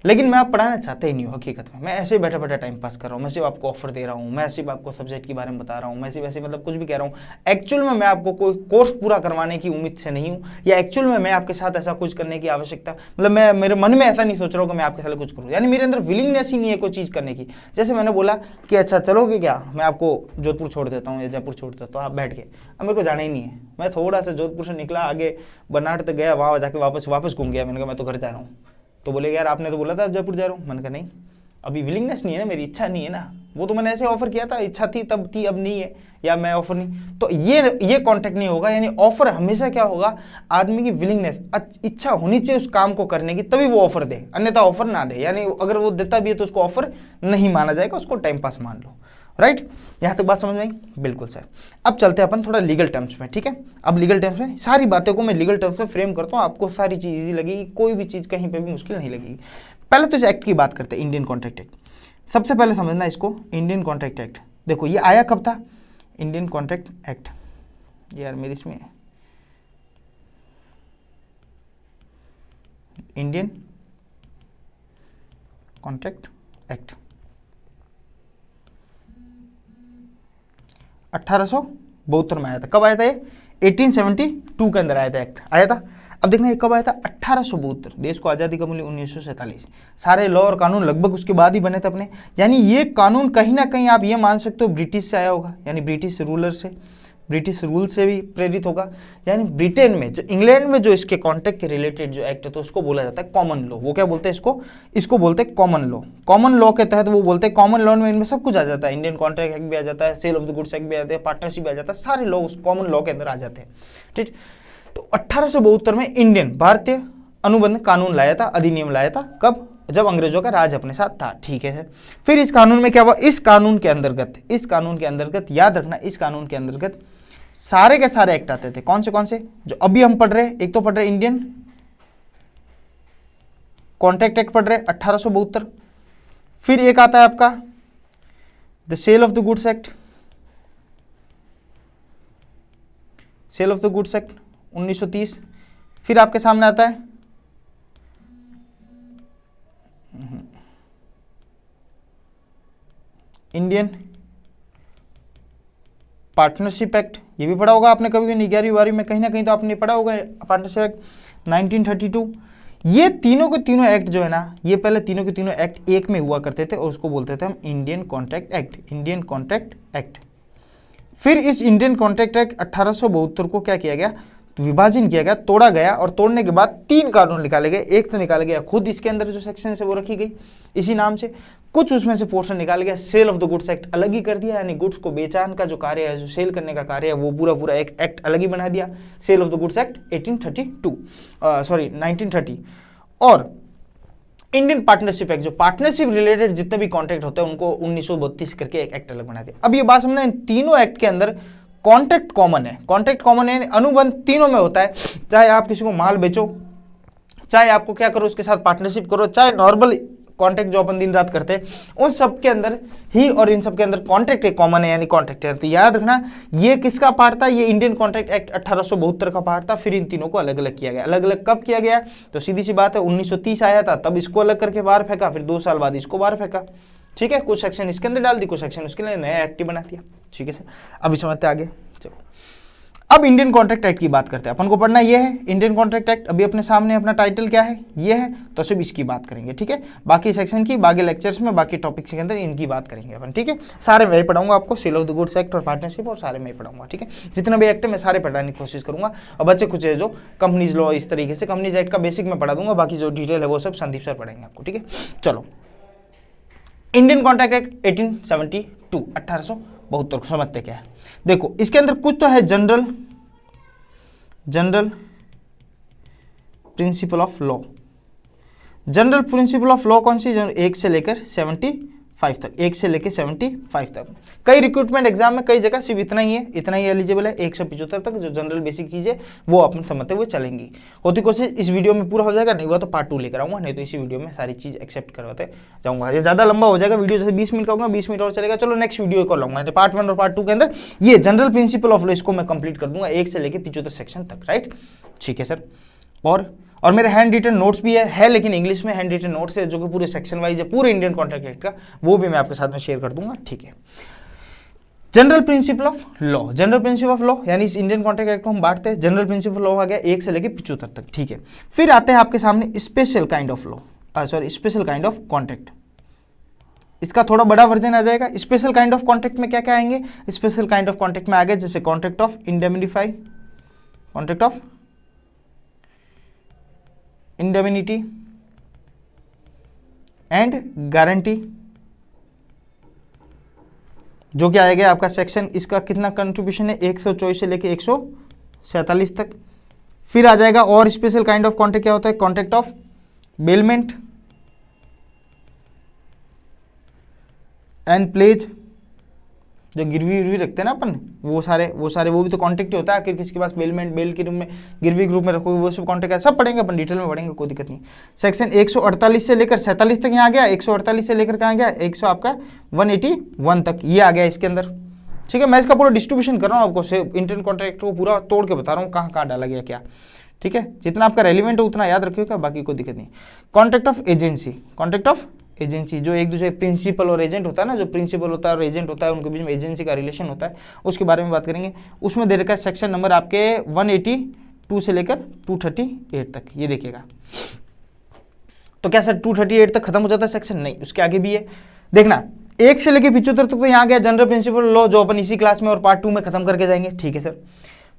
लेकिन मैं आप पढ़ाना चाहते ही नहीं हूँ हकीकत में। मैं ऐसे बैठा बैठा टाइम पास कर रहा हूँ, मैं सिर्फ आपको ऑफर दे रहा हूँ, मैं सिर्फ आपको सब्जेक्ट के बारे में बता रहा हूँ, मैं सिर्फ ऐसे मतलब कुछ भी कह रहा हूँ। एक्चुअल में मैं आपको कोई कोर्स पूरा करवाने की उम्मीद से नहीं हूँ, या एक्चुअल में मैं आपके साथ ऐसा कुछ करने की आवश्यकता, मतलब मैं मेरे मन में ऐसा नहीं सोच रहा हूँ कि मैं आपके साथ कुछ करूँ, यानी मेरे अंदर विलिंगनेस ही नहीं है कोई चीज़ करने की। जैसे मैंने बोला कि अच्छा चलोगे क्या, मैं आपको जोधपुर छोड़ देता हूँ या जयपुर छोड़ देता हूँ, तो आप बैठ के, अब मेरे को जाना ही नहीं है, मैं थोड़ा सा जोधपुर से निकला, आगे बनारस तक गया, वहाँ जाके वापस घूम गया, मैंने कहा मैं तो घर जा रहा हूँ। तो बोले यार आपने तो बोला था जयपुर जा रहा हूँ, मैंने कहा नहीं, अभी विलिंगनेस नहीं है ना, मेरी इच्छा नहीं है ना, वो तो मैंने ऐसे ऑफर किया था, इच्छा थी तब थी, अब नहीं है, या मैं ऑफर नहीं, तो ये कॉन्टेक्ट नहीं होगा। यानी ऑफर हमेशा क्या होगा, आदमी की विलिंगनेस, इच्छा होनी चाहिए उस काम को करने की, तभी वो ऑफर दे, अन्यथा ऑफर ना दे, यानी अगर वो देता भी है तो उसको ऑफर नहीं माना जाएगा, उसको टाइम पास मान लो। राइट, यहां तक बात समझ में आई? बिल्कुल सर। अब चलते हैं अपन थोड़ा लीगल टर्म्स में, ठीक है। अब लीगल टर्म्स में सारी बातों को मैं लीगल टर्म्स में फ्रेम करता हूं, आपको सारी चीज इजी लगेगी, कोई भी चीज कहीं पे भी मुश्किल नहीं लगेगी। पहले तो इस एक्ट की बात करते हैं, इंडियन कॉन्ट्रैक्ट एक्ट। सबसे पहले समझना इसको, इंडियन कॉन्ट्रैक्ट एक्ट। देखो ये आया कब था, इंडियन कॉन्ट्रैक्ट एक्ट, यार मेरी इसमें इंडियन कॉन्ट्रैक्ट एक्ट 1872 में आया था। कब आया था ये? 1872 के अंदर आया था, एक्ट आया था। अब देखना ये कब आया था, 1872। देश को आज़ादी कब मिली? 1947। सारे लॉ और कानून लगभग उसके बाद ही बने थे अपने, यानी ये कानून कहीं ना कहीं आप ये मान सकते हो ब्रिटिश से आया होगा, यानी ब्रिटिश रूलर से, ब्रिटिश रूल से भी प्रेरित होगा। यानी ब्रिटेन में जो, इंग्लैंड में जो इसके कॉन्ट्रैक्ट के रिलेटेड जो एक्ट है तो उसको बोला जाता है कॉमन लॉ। वो क्या बोलते हैं इसको बोलते हैं कॉमन लॉ। कॉमन लॉ के तहत वो बोलते हैं, कॉमन लॉ में इनमें सब कुछ आ जाता है, इंडियन कॉन्ट्रैक्ट एक्ट भी आ जाता है, sale of the goods act भी आ जाता है, पार्टनरशिप भी आ जाता है, सारे लॉ उस कॉमन लॉ के अंदर आ जाते हैं। ठीक, तो 1872 में इंडियन भारतीय अनुबंध कानून लाया था, अधिनियम लाया था। कब? जब अंग्रेजों का राज अपने साथ था। ठीक है सर। फिर इस कानून में क्या हुआ, इस कानून के अंतर्गत याद रखना, इस कानून के अंतर्गत सारे के सारे एक्ट आते थे। कौन से जो अभी हम पढ़ रहे हैं, एक तो पढ़ रहे इंडियन कॉन्ट्रैक्ट एक्ट पढ़ रहे 1872, फिर एक आता है आपका the sale of the goods act, sale of the goods act 1930, फिर आपके सामने आता है इंडियन पार्टनरशिप एक्ट। ये भी पढ़ा होगा आपने कभी, 11वीं में कहीं ना कहीं तो आपने पढ़ा होगा पार्टनरशिप एक्ट 1932। ये तीनों के तीनों एक्ट जो है ना, ये पहले तीनों के तीनों एक्ट एक में हुआ करते थे और उसको बोलते थे हम Indian contract act, Indian contract act. फिर इस इंडियन कॉन्ट्रैक्ट एक्ट 1872 को क्या किया गया, तो विभाजन किया गया, तोड़ा गया, और तोड़ने के बाद 3 कानून निकाले गए। एक तो निकाला गया खुद इसके अंदर जो सेक्शन है वो रखी गई इसी नाम से, कुछ उसमें से पोर्शन निकाल गया, sale of the goods act अलग ही कर दिया, यानी गुड्स को बेचान का जो कार्य है, जो सेल करने का कार्य है, वो पूरा एक्ट अलग ही बना दिया, sale of the goods act 1930। और इंडियन पार्टनरशिप एक्ट, जो पार्टनरशिप रिलेटेड जितने भी कॉन्ट्रैक्ट होते हैं उनको 1932 करके एक एक्ट अलग बना दिया। अब ये बात समझना, इन तीनों एक्ट के अंदर कॉन्ट्रैक्ट कॉमन है, कॉन्ट्रैक्ट कॉमन है, अनुबंध तीनों में होता है। चाहे आप किसी को माल बेचो, चाहे आपको क्या करो उसके साथ पार्टनरशिप करो, चाहे नॉर्मल कॉन्ट्रैक्ट जो अपन दिन रात करते हैं उन सब के अंदर ही और इन सब के अंदर कॉन्ट्रैक्ट एक कॉमन है, यानी कॉन्ट्रैक्ट है। तो याद रखना ये किसका पार्ट था, ये इंडियन कॉन्ट्रैक्ट एक्ट 1872 का पार्ट था। फिर इन तीनों को अलग अलग किया गया। अलग अलग कब किया गया, तो सीधी सी बात है 1930 आया था तब इसको अलग करके बाहर फेंका, फिर 2 साल बाद इसको बाहर फेंका। ठीक है, कुछ सेक्शन इसके अंदर डाल दी, कुछ सेक्शन उसके लिए नया एक्ट बना दिया। ठीक है सर, अभी समझते आगे। चलो अब इंडियन कॉन्ट्रैक्ट एक्ट की बात करते हैं। अपन को पढ़ना ये है इंडियन कॉन्ट्रैक्ट एक्ट। अभी अपने सामने अपना टाइटल क्या है, ये है, तो सिर्फ इसकी बात करेंगे। ठीक है, बाकी सेक्शन की, बाकी लेक्चर्स में, बाकी टॉपिक्स के अंदर इनकी बात करेंगे अपन। ठीक है, सारे मैं ही पढ़ाऊंगा आपको, sale of the goods act और पार्टनरशिप और सारे मैं ही पढ़ाऊंगा। ठीक है, जितना भी एक्ट है मैं सारे पढ़ाने की कोशिश करूंगा। और बच्चे कुछ है जो कंपनीज लॉ, इस तरीके से कंपनीज एक्ट का बेसिक मैं पढ़ा दूंगा, बाकी जो डिटेल है वो सब संदीप सर पढ़ाएंगे आपको। ठीक है, चलो इंडियन कॉन्ट्रैक्ट एक्ट 1872 1872 को समझते क्या है। देखो इसके अंदर कुछ तो है general principle of law. General principle of law कौन सी, जो 1 से लेकर 75 तक, 1 से लेकर 75 तक। कई रिक्रूटमेंट एग्जाम में कई जगह सिर्फ इतना ही एलिजिबल है, 175 तक जो जनरल बेसिक चीजें वो अपन समझते हुए चलेंगी। होती कोशिश इस वीडियो में पूरा हो जाएगा, नहीं हुआ तो पार्ट 2 लेकर आऊंगा, नहीं तो इसी वीडियो में सारी चीज एक्सेप्ट करवाते जाऊंगा। ये ज्यादा लंबा हो जाएगा वीडियो, जैसे 20 मिनट का होगा 20 मिनट और चलेगा। चलो नेक्स्ट वीडियो को लाऊंगा, पार्ट 1 और पार्ट 2 के अंदर ये जनरल प्रिंसिपल ऑफ लॉ इसको मैं कंप्लीट कर दूंगा 1 से लेकर 75 सेक्शन तक। राइट, ठीक है सर। और मेरे हैंड रिटन नोट्स भी है लेकिन इंग्लिश में हैंड रिटन नोट्स है जो कि पूरे सेक्शन वाइज है, पूरे इंडियन कॉन्ट्रैक्ट एक्ट का, वो भी मैं आपके साथ में शेयर कर दूंगा। ठीक है, general principle of law, general principle of law यानी इस इंडियन कॉन्ट्रैक्ट एक्ट को हम बांटते हैं। जनरल प्रिंसिपल लॉ आ गया 1 से लेकर 75 तक। ठीक है, फिर आते हैं आपके सामने special kind of law, special kind of contract. इसका थोड़ा बड़ा वर्जन आ जाएगा। स्पेशल काइंड ऑफ कॉन्ट्रैक्ट में क्या क्या आएंगे, स्पेशल काइंड ऑफ कॉन्ट्रैक्ट में आ गए जैसे contract of इंडेमनिफाई, contract of indemnity and guarantee, जो कि आएगा आपका सेक्शन, इसका कितना कंट्रीब्यूशन है 124 से लेके 147 तक। फिर आ जाएगा और स्पेशल काइंड ऑफ कॉन्ट्रैक्ट क्या होता है, contract of bailment and pledge, जो गिरवी रखते हैं ना अपन, वो भी तो कॉन्ट्रैक्ट होता है। आखिर किसके पास बेलमेंट, बेल के रूप में गिरवी ग्रुप में रखोगे वो सब कॉन्ट्रैक्ट है, सब पढ़ेंगे अपन, डिटेल में पढ़ेंगे, कोई दिक्कत नहीं। सेक्शन 148 से लेकर 47 तक यहाँ आ गया, 148 से लेकर कहाँ गया 181 तक ये आ गया इसके अंदर। ठीक है, मैं इसका पूरा डिस्ट्रीब्यूशन कर रहा हूँ आपको, इंडियन कॉन्ट्रैक्ट को पूरा तोड़ के बता रहा हूँ कहाँ डाला गया क्या। ठीक है, जितना आपका रेलिवेंट है उतना याद रखिएगा, बाकी कोई दिक्कत नहीं। Contract of agency, contract of agency, जो एक दूसरे प्रिंसिपल और एजेंट होता है ना, जो प्रिंसिपल होता है और एजेंट होता है उनके बीच में एजेंसी का रिलेशन होता है, उसके बारे में बात करेंगे। उसमें दे रखा है सेक्शन नंबर आपके 182 से लेकर 238 तक, ये देखिएगा। तो क्या सर 238 तक खत्म हो जाता है सेक्शन, नहीं, उसके आगे भी है। देखना 1 से लेकर 75 तक तो यहाँ गया जनरल प्रिंसिपल लॉ, जो अपन इसी क्लास में और पार्ट 2 में खत्म करके जाएंगे। ठीक है सर,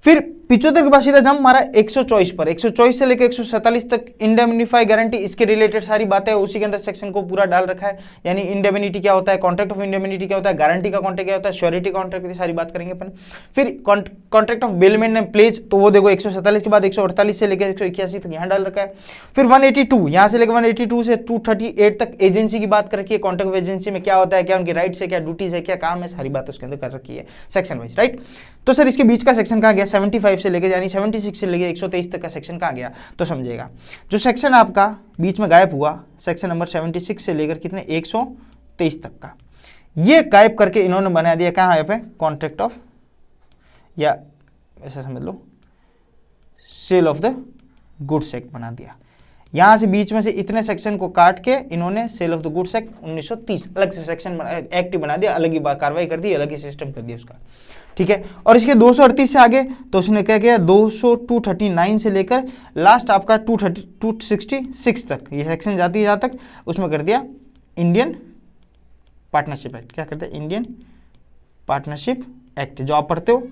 फिर 75 के बाद सीधा जंप मारा 124 पर, 124 से लेकर 147 तक इंडेमनिफाई गारंटी, इसके रिलेटेड सारी बातें उसी के अंदर सेक्शन को पूरा डाल रखा है। यानी इंडेमनिटी क्या होता है, कॉन्ट्रैक्ट ऑफ इंडेमनिटी क्या होता है, गारंटी का कॉन्ट्रैक्ट क्या होता है, श्योरिटी कॉन्ट्रैक्ट की सारी बात करेंगे अपन। फिर contract of bailment and pledge, तो वो देखो 147 के बाद 148 से लेकर 181 तक यहाँ डाल रखा है। फिर 182 यहाँ से लेकर 182 से 238 तक एजेंसी की बात कर रखी है। कॉन्ट्रैक्ट ऑफ एजेंसी में क्या होता है, क्या उनकी राइट्स है, क्या ड्यूटीज है, क्या काम है, सारी बात उसके अंदर कर रखी है सेक्शन वाइज। राइट, तो सर इसके बीच का सेक्शन कहाँ गया 75 से लेकर, यानी 76 से लेकर 123 तक का सेक्शन कहाँ गया, तो समझिएगा जो सेक्शन आपका बीच में गायब हुआ, सेक्शन नंबर 76 से लेकर कितने 123 तक का, ये गायब करके इन्होंने बना दिया कहाँ है पे कॉन्ट्रैक्ट ऑफ, या ऐसा समझ लो sale of the goods act बना दिया। यहां से बीच में से इतने सेक्शन को काट के इन्होंने sale of the goods act 1930 अलग से सेक्शन एक्ट बना दिया, अलग ही कार्रवाई कर दी, अलग ही सिस्टम कर दिया उसका। ठीक है, और इसके 238 से आगे तो उसने क्या किया 239 से लेकर लास्ट आपका 266 तक ये सेक्शन जाती है जहाँ तक, उसमें कर दिया इंडियन पार्टनरशिप एक्ट। क्या करते हैं, इंडियन पार्टनरशिप एक्ट, जो आप पढ़ते हो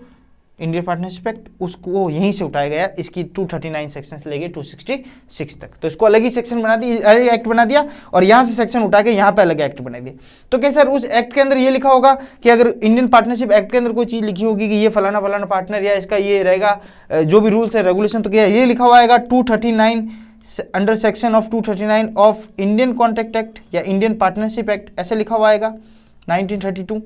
इंडियन पार्टनरशिप एक्ट, उसको यहीं से उठाया गया, इसकी 239 सेक्शन से लेके 266 तक, तो इसको अलग ही सेक्शन बना दी, अलग एक्ट बना दिया, और यहाँ से सेक्शन उठा के यहाँ पे अलग एक्ट बना दिया। तो क्या सर उस एक्ट के अंदर ये लिखा होगा कि अगर इंडियन पार्टनरशिप एक्ट के अंदर कोई चीज़ लिखी होगी कि ये फलाना फलाना पार्टनर या इसका ये रहेगा जो भी रूल्स है रेगुलेशन, तो क्या ये लिखा हुआ आएगा 239 under section of 239 of Indian contract act या इंडियन पार्टनरशिप एक्ट, ऐसे लिखा हुआ आएगा 1932?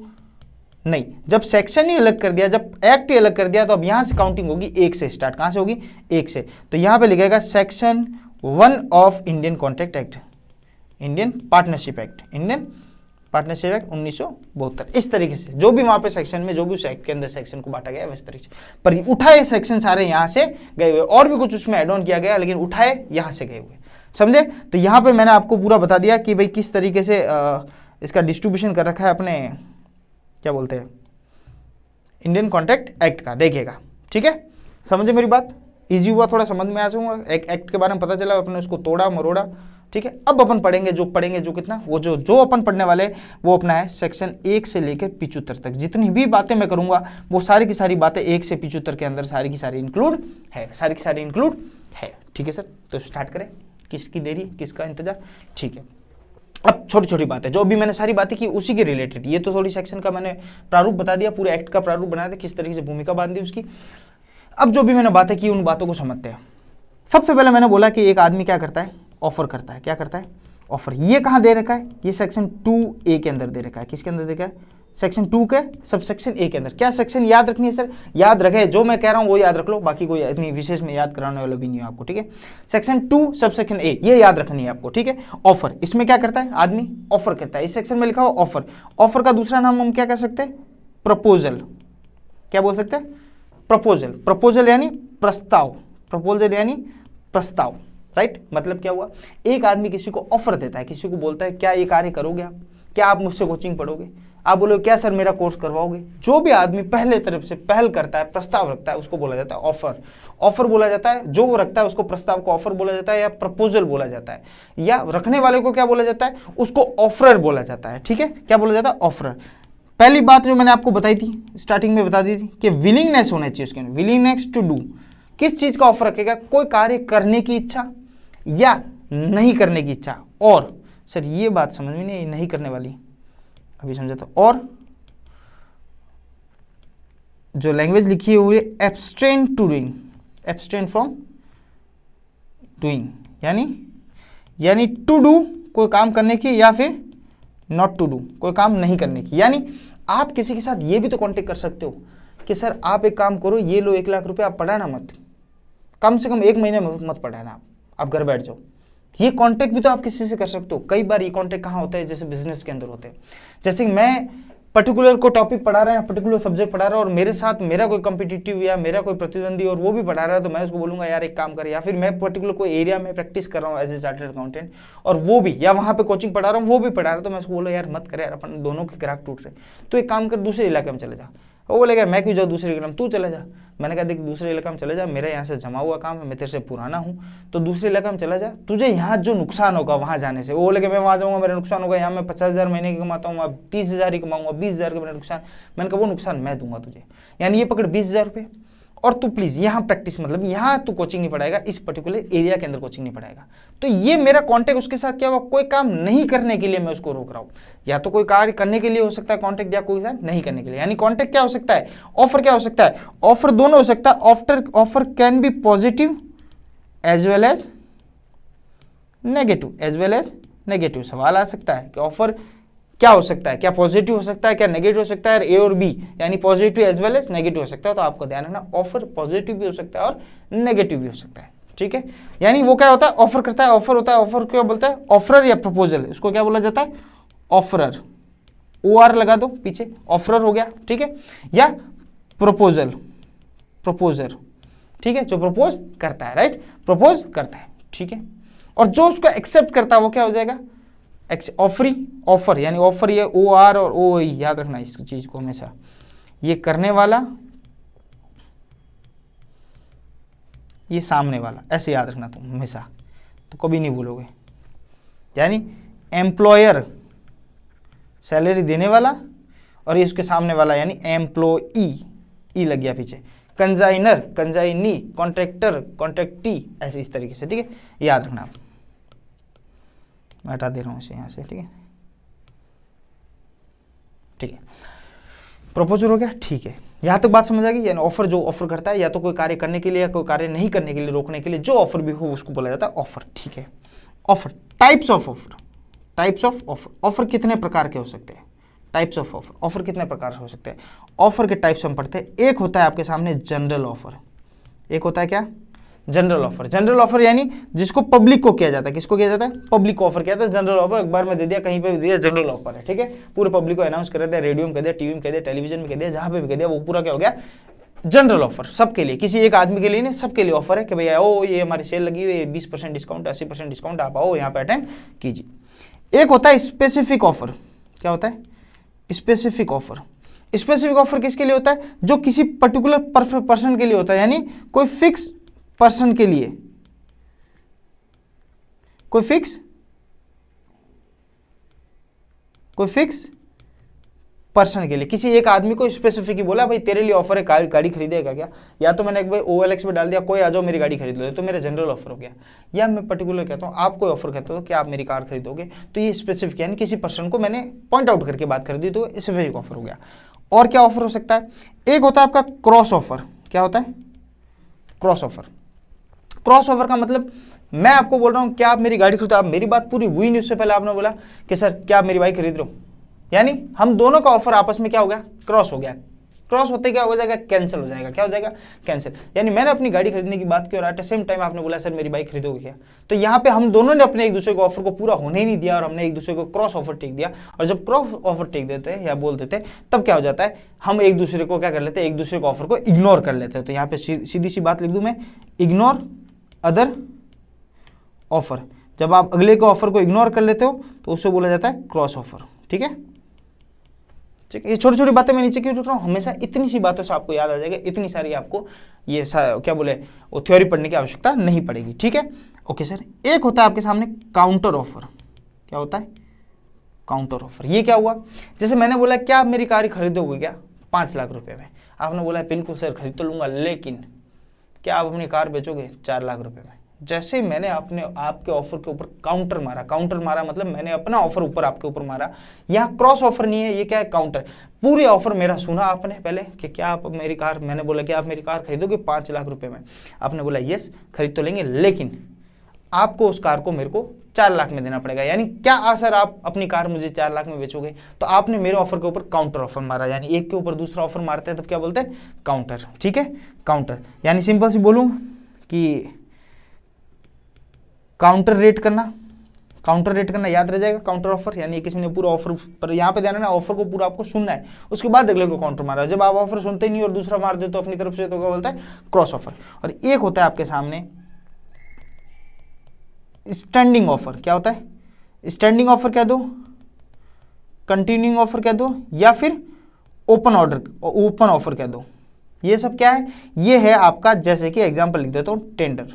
नहीं, जब सेक्शन ही अलग कर दिया, जब एक्ट ही अलग कर दिया, तो अब यहां से काउंटिंग होगी 1 से स्टार्ट। कहां से होगी, 1 से। तो यहां पे लिखेगा section 1 of Indian contract act, Indian partnership act, Indian partnership act 1972। इस तरीके से जो भी वहाँ पे सेक्शन में, जो भी उस एक्ट के अंदर सेक्शन को बांटा गया है, इस तरीके से। पर उठाए सेक्शन सारे यहाँ से गए हुए, और भी कुछ उसमें एड ऑन किया गया, लेकिन उठाए यहाँ से गए हुए, समझे। तो यहाँ पे मैंने आपको पूरा बता दिया कि भाई किस तरीके से इसका डिस्ट्रीब्यूशन कर रखा है अपने, क्या बोलते हैं, इंडियन कॉन्ट्रैक्ट एक्ट का, देखिएगा, ठीक है। समझे मेरी बात, इजी हुआ, थोड़ा समझ में आ जाऊंगा, एक एक्ट के बारे में पता चला, अपने उसको तोड़ा मरोड़ा, ठीक है। अब अपन पढ़ेंगे जो कितना, वो जो अपन पढ़ने वाले वो अपना है सेक्शन 1 से लेकर 75 तक। जितनी भी बातें मैं करूंगा वो सारी की सारी बातें 1 से 75 के अंदर सारी की सारी इंक्लूड है, सारी की सारी इंक्लूड है, ठीक है सर। तो स्टार्ट करें, किसकी देरी, किसका इंतजार, ठीक है। अब छोटी छोटी बातें जो अभी मैंने सारी बातें की उसी के रिलेटेड, ये तो थोड़ी सेक्शन का मैंने प्रारूप बता दिया, पूरे एक्ट का प्रारूप बना दिया, किस तरीके से भूमिका बांधी उसकी। अब जो भी मैंने बातें की उन बातों को समझते हैं। सबसे पहले मैंने बोला कि एक आदमी क्या करता है, ऑफर करता है, क्या करता है, ऑफर। ये कहाँ दे रखा है, ये सेक्शन 2A के अंदर दे रखा है, किसके अंदर दे रखा है, सेक्शन 2 के सब सेक्शन A के अंदर। क्या सेक्शन याद रखनी है सर, याद रखे, जो मैं कह रहा हूँ वो याद रख लो, बाकी कोई इतनी विशेष में याद कराने वाला भी नहीं है आपको, ठीक है। सेक्शन 2 सब सेक्शन A ये याद रखनी है आपको, ठीक है। ऑफर, इसमें क्या करता है आदमी, ऑफर करता है, इस सेक्शन में लिखा हुआ ऑफर। ऑफर का दूसरा नाम हम क्या कह सकते हैं, प्रपोजल, क्या बोल सकते हैं, प्रपोजल। प्रपोजल यानी प्रस्ताव, प्रपोजल यानी प्रस्ताव, राइट। मतलब क्या हुआ, एक आदमी किसी को ऑफर देता है, किसी को बोलता है क्या ये कार्य करोगे आप, क्या आप मुझसे कोचिंग पढ़ोगे, आप बोलोगे क्या सर मेरा कोर्स करवाओगे। जो भी आदमी पहले तरफ से पहल करता है, प्रस्ताव रखता है, उसको बोला जाता है ऑफर। ऑफर बोला जाता है, जो वो रखता है उसको प्रस्ताव को ऑफर बोला जाता है, या प्रपोजल बोला जाता है, या रखने वाले को क्या बोला जाता है, उसको ऑफरर बोला जाता है, ठीक है। क्या बोला जाता है, ऑफरर। पहली बात जो मैंने आपको बताई थी, स्टार्टिंग में बता दी थी कि विलिंगनेस होना चाहिए उसके अंदर, विलिंगनेस टू डू। किस चीज का ऑफर रखेगा, कोई कार्य करने की इच्छा या नहीं करने की इच्छा। और सर ये बात समझ में नहीं, नहीं करने वाली अभी समझा तो, और जो लैंग्वेज लिखी हुई है abstain to doing, abstain from doing, यानी टू डू कोई काम करने की, या फिर नॉट टू डू कोई काम नहीं करने की। यानी आप किसी के साथ ये भी तो कांटेक्ट कर सकते हो कि सर आप एक काम करो, ये लो 1 लाख रुपए, आप पढ़ाना मत, कम से कम 1 महीने में मत पढ़ाना, आप घर बैठ जाओ। ये कांटेक्ट भी तो आप किसी से कर सकते हो। कई बार ये कांटेक्ट कहाँ होता है, जैसे बिजनेस के अंदर होते हैं। जैसे मैं पर्टिकुलर को टॉपिक पढ़ा रहा है, पर्टिकुलर सब्जेक्ट पढ़ा रहा है, और मेरे साथ मेरा कोई कॉम्पिटिटिव या मेरा कोई प्रतिद्वंदी और वो भी पढ़ा रहा है, तो मैं उसको बोलूंगा यार एक काम कर। या फिर मैं पर्टिकुलर कोई एरिया में प्रैक्टिस कर रहा हूँ एज ए चार्टर्ड अकाउंटेंट, और वो भी, या वहाँ पे कोचिंग पढ़ा रहा हूँ वो भी पढ़ा रहा है, तो मैं उसको बोला यार मत कर यार, अपन दोनों के ग्राहक टूट रहे, तो एक काम कर दूसरे इलाके में चले जा। वो बोलेगा मैं क्यों जाऊँ दूसरे इलाके में, तू चला जा। मैंने कहा देख दूसरे इलाके में चले जा, मेरा यहाँ से जमा हुआ काम है, मैं तेरे से पुराना हूँ, तो दूसरे इलाके में चला जा, तुझे यहाँ जो नुकसान होगा वहाँ जाने से। वो बोले मैं वहाँ जाऊँगा मेरा नुकसान होगा, यहाँ मैं 50,000 महीने की कमाता हूँ, वहाँ 30,000 ही कमाऊंगा, 20,000 का मेरा नुकसान। मैंने कहा वो नुकसान मैं दूंगा तुझे, यानी ये पकड़ 20,000 रुपये, और तू प्लीज यहाँ प्रैक्टिस, मतलब यहाँ तू कोचिंग नहीं पढ़ाएगा, इस पर्टिकुलर एरिया के अंदर कोचिंग नहीं पढ़ाएगा। तो ये मेरा कॉन्टेक्ट उसके साथ क्या हुआ, कोई काम नहीं करने के लिए मैं उसको रोक रहा हूँ, या तो कोई कार्य करने के लिए हो सकता है कॉन्टेक्ट, या कोई नहीं करने के लिए। यानी कॉन्टेक्ट क्या हो सकता है, ऑफर क्या हो सकता है, ऑफर दोनों हो सकता है। Offer can be positive as well as negative, as well as negative. सवाल आ सकता है कि ऑफर क्या हो सकता है, क्या पॉजिटिव हो सकता है, क्या नेगेटिव हो सकता है, ए और बी, यानी positive as well as negative हो सकता है। तो आपको ध्यान रखना ऑफर पॉजिटिव भी हो सकता है और नेगेटिव भी हो सकता है, ठीक है। यानी वो क्या होता है, ऑफर करता है, ऑफर होता है, ऑफर क्या बोलता है, ऑफरर या प्रपोजल, इसको क्या बोला जाता है, ऑफरर, OR लगा दो पीछे, ऑफरर हो गया, ठीक है, या प्रपोजल, प्रपोजर, ठीक है, जो प्रपोज करता है, राइट, प्रपोज करता है, ठीक है। और जो उसको एक्सेप्ट करता है वो क्या हो जाएगा, ऑफरी, ऑफर, यानी ऑफर ये OR और OI, याद रखना इस चीज को हमेशा, ये करने वाला, ये सामने वाला, ऐसे याद रखना तुम हमेशा, तो कभी नहीं भूलोगे। यानी एम्प्लॉयर सैलरी देने वाला, और ये उसके सामने वाला यानी एम्प्लॉई, ई लग गया पीछे, कंजाइनर, कंजाइनी, कॉन्ट्रैक्टर, कॉन्ट्रैक्टी, ऐसे इस तरीके से, ठीक है, याद रखना। मैं हटा दे रहा हूँ इसे यहाँ से, ठीक है, ठीक है। प्रपोजल हो गया, ठीक है, यहाँ तक बात समझ आ गई। यानी ऑफर जो ऑफर करता है, या तो कोई कार्य करने के लिए या कोई कार्य नहीं करने के लिए, रोकने के लिए, जो ऑफर भी हो उसको बोला जाता है ऑफर, ठीक है। Offer, types of offer, types of offer. Offer कितने प्रकार के हो सकते हैं, टाइप्स ऑफ ऑफर, ऑफर कितने प्रकार हो सकते हैं। ऑफर के टाइप्स हम पढ़ते हैं। एक होता है आपके सामने जनरल ऑफर, एक होता है क्या, जनरल ऑफर। जनरल ऑफर यानी जिसको पब्लिक को किया जाता है, किसको किया जाता है, पब्लिक को ऑफर किया जाता है। जनरल ऑफर अखबार में दे दिया, कहीं पे भी दिया, जनरल ऑफर है, ठीक है, पूरे पब्लिक को अनाउंस कर दिया, रेडियो में कह दिया, टीवी में कह दिया, टेलीविजन में कह दिया, जहां पे भी कह दिया, वो पूरा क्या हो गया, जनरल ऑफर, सबके लिए, किसी एक आदमी के लिए नहीं, सबके लिए ऑफर है कि भैया ओ ये हमारी सेल लगी हुई है, 20% डिस्काउंट, 80% डिस्काउंट, आप आओ यहाँ पे अटेंड कीजिए। एक होता है स्पेसिफिक ऑफर। क्या होता है, स्पेसिफिक ऑफर। स्पेसिफिक ऑफर किसके लिए होता है, जो किसी पर्टिकुलर पर्सन के लिए होता है, यानी कोई फिक्स पर्सन के लिए, कोई फिक्स पर्सन के लिए, किसी एक आदमी को स्पेसिफिक ही बोला भाई तेरे लिए ऑफर है, गाड़ी खरीदेगा क्या, या तो मैंने एक बार OLX पे डाल दिया कोई आ जाओ मेरी गाड़ी खरीद लो, तो मेरा जनरल ऑफर हो गया। या मैं पर्टिकुलर कहता हूँ, आप कोई ऑफर कहते हो कि आप मेरी कार खरीदोगे, तो ये स्पेसिफिक यानी किसी पर्सन को मैंने पॉइंट आउट करके बात कर दी, तो स्पेसिफिक ऑफर हो गया। और क्या ऑफर हो सकता है, एक होता है आपका क्रॉस ऑफर। क्या होता है, क्रॉस ऑफर। क्रॉस ऑफर का मतलब मैं आपको बोल रहा हूं क्या आप मेरी गाड़ी खरीदो, आप मेरी बात पूरी हुई नहीं, उससे पहले आपने बोला कि सर क्या आप मेरी बाइक खरीद रहे हो, यानी हम दोनों का ऑफर आपस में क्या हो गया, क्रॉस हो गया। क्रॉस होते क्या हो जाएगा, कैंसिल हो जाएगा। क्या हो जाएगा, कैंसिल। यानी मैंने अपनी गाड़ी खरीदने की बात की और एट द सेम टाइम आपने बोला सर मेरी बाइक खरीदोगे क्या, तो यहाँ पे हम दोनों ने अपने एक दूसरे को ऑफर को पूरा होने ही नहीं दिया और हमने एक दूसरे को क्रॉस ऑफर टेक दिया। और जब क्रॉस ऑफर टेक देते हैं या बोल देते हैं, तब क्या हो जाता है, हम एक दूसरे को क्या कर लेते हैं, एक दूसरे को ऑफर को इग्नोर कर लेते हैं। तो यहाँ पे सीधी सी बात लिख दूं मैं, इग्नोर अदर ऑफर। जब आप अगले के ऑफर को इग्नोर कर लेते हो तो उससे बोला जाता है क्रॉस ऑफर। ठीक है, ठीक है। ये छोटी छोटी बातें मैं नीचे क्यों रख रहा हूँ, हमेशा इतनी सी बातों से आपको याद आ जाएगा, इतनी सारी आपको ये क्या बोले वो थ्योरी पढ़ने की आवश्यकता नहीं पड़ेगी। ठीक है, ओके सर। एक होता है आपके सामने काउंटर ऑफर। क्या होता है, काउंटर ऑफर। ये क्या हुआ, जैसे मैंने बोला क्या आप मेरी कार खरीदोगे क्या 5 लाख रुपए में, आपने बोला बिल्कुल सर खरीद तो लूंगा, लेकिन क्या आप अपनी कार बेचोगे 4 लाख रुपए में। जैसे ही मैंने आपके ऑफर के ऊपर काउंटर मारा मतलब मैंने अपना ऑफर ऊपर आपके ऊपर मारा। यहाँ क्रॉस ऑफर नहीं है, ये क्या है, काउंटर। पूरे ऑफर मेरा सुना आपने पहले कि क्या आप मेरी कार, मैंने बोला कि आप मेरी कार खरीदोगे 5 लाख रुपए में, आपने बोला यस खरीद तो लेंगे, लेकिन आपको उस कार को मेरे को 4 लाख में देना पड़ेगा। यानी क्या सर आप अपनी कार मुझे 4 लाख में बेचोगे, तो आपने मेरे ऑफर के ऊपर काउंटर ऑफर मारा। यानी एक के ऊपर दूसरा ऑफर मारते हैं तब क्या बोलते हैं, काउंटर। ठीक है, काउंटर यानी सिंपल सी बोलूं कि काउंटर रेट करना याद रह जाएगा। काउंटर ऑफर यानी किसी ने पूरा ऑफर पर, यहाँ पे ध्यान है ना, ऑफर को पूरा आपको सुनना है, उसके बाद अगले को काउंटर मारा। जब आप ऑफर सुनते ही नहीं और दूसरा मार दे तो अपनी तरफ से, तो क्या बोलता है, क्रॉस ऑफर। और एक होता है आपके सामने स्टैंडिंग ऑफर। क्या होता है, स्टैंडिंग ऑफर कह दो, कंटिन्यूइंग ऑफर कह दो, या फिर ओपन ऑफर कह दो। ये सब क्या है, ये है आपका, जैसे कि एग्जांपल लिख देता हूं, टेंडर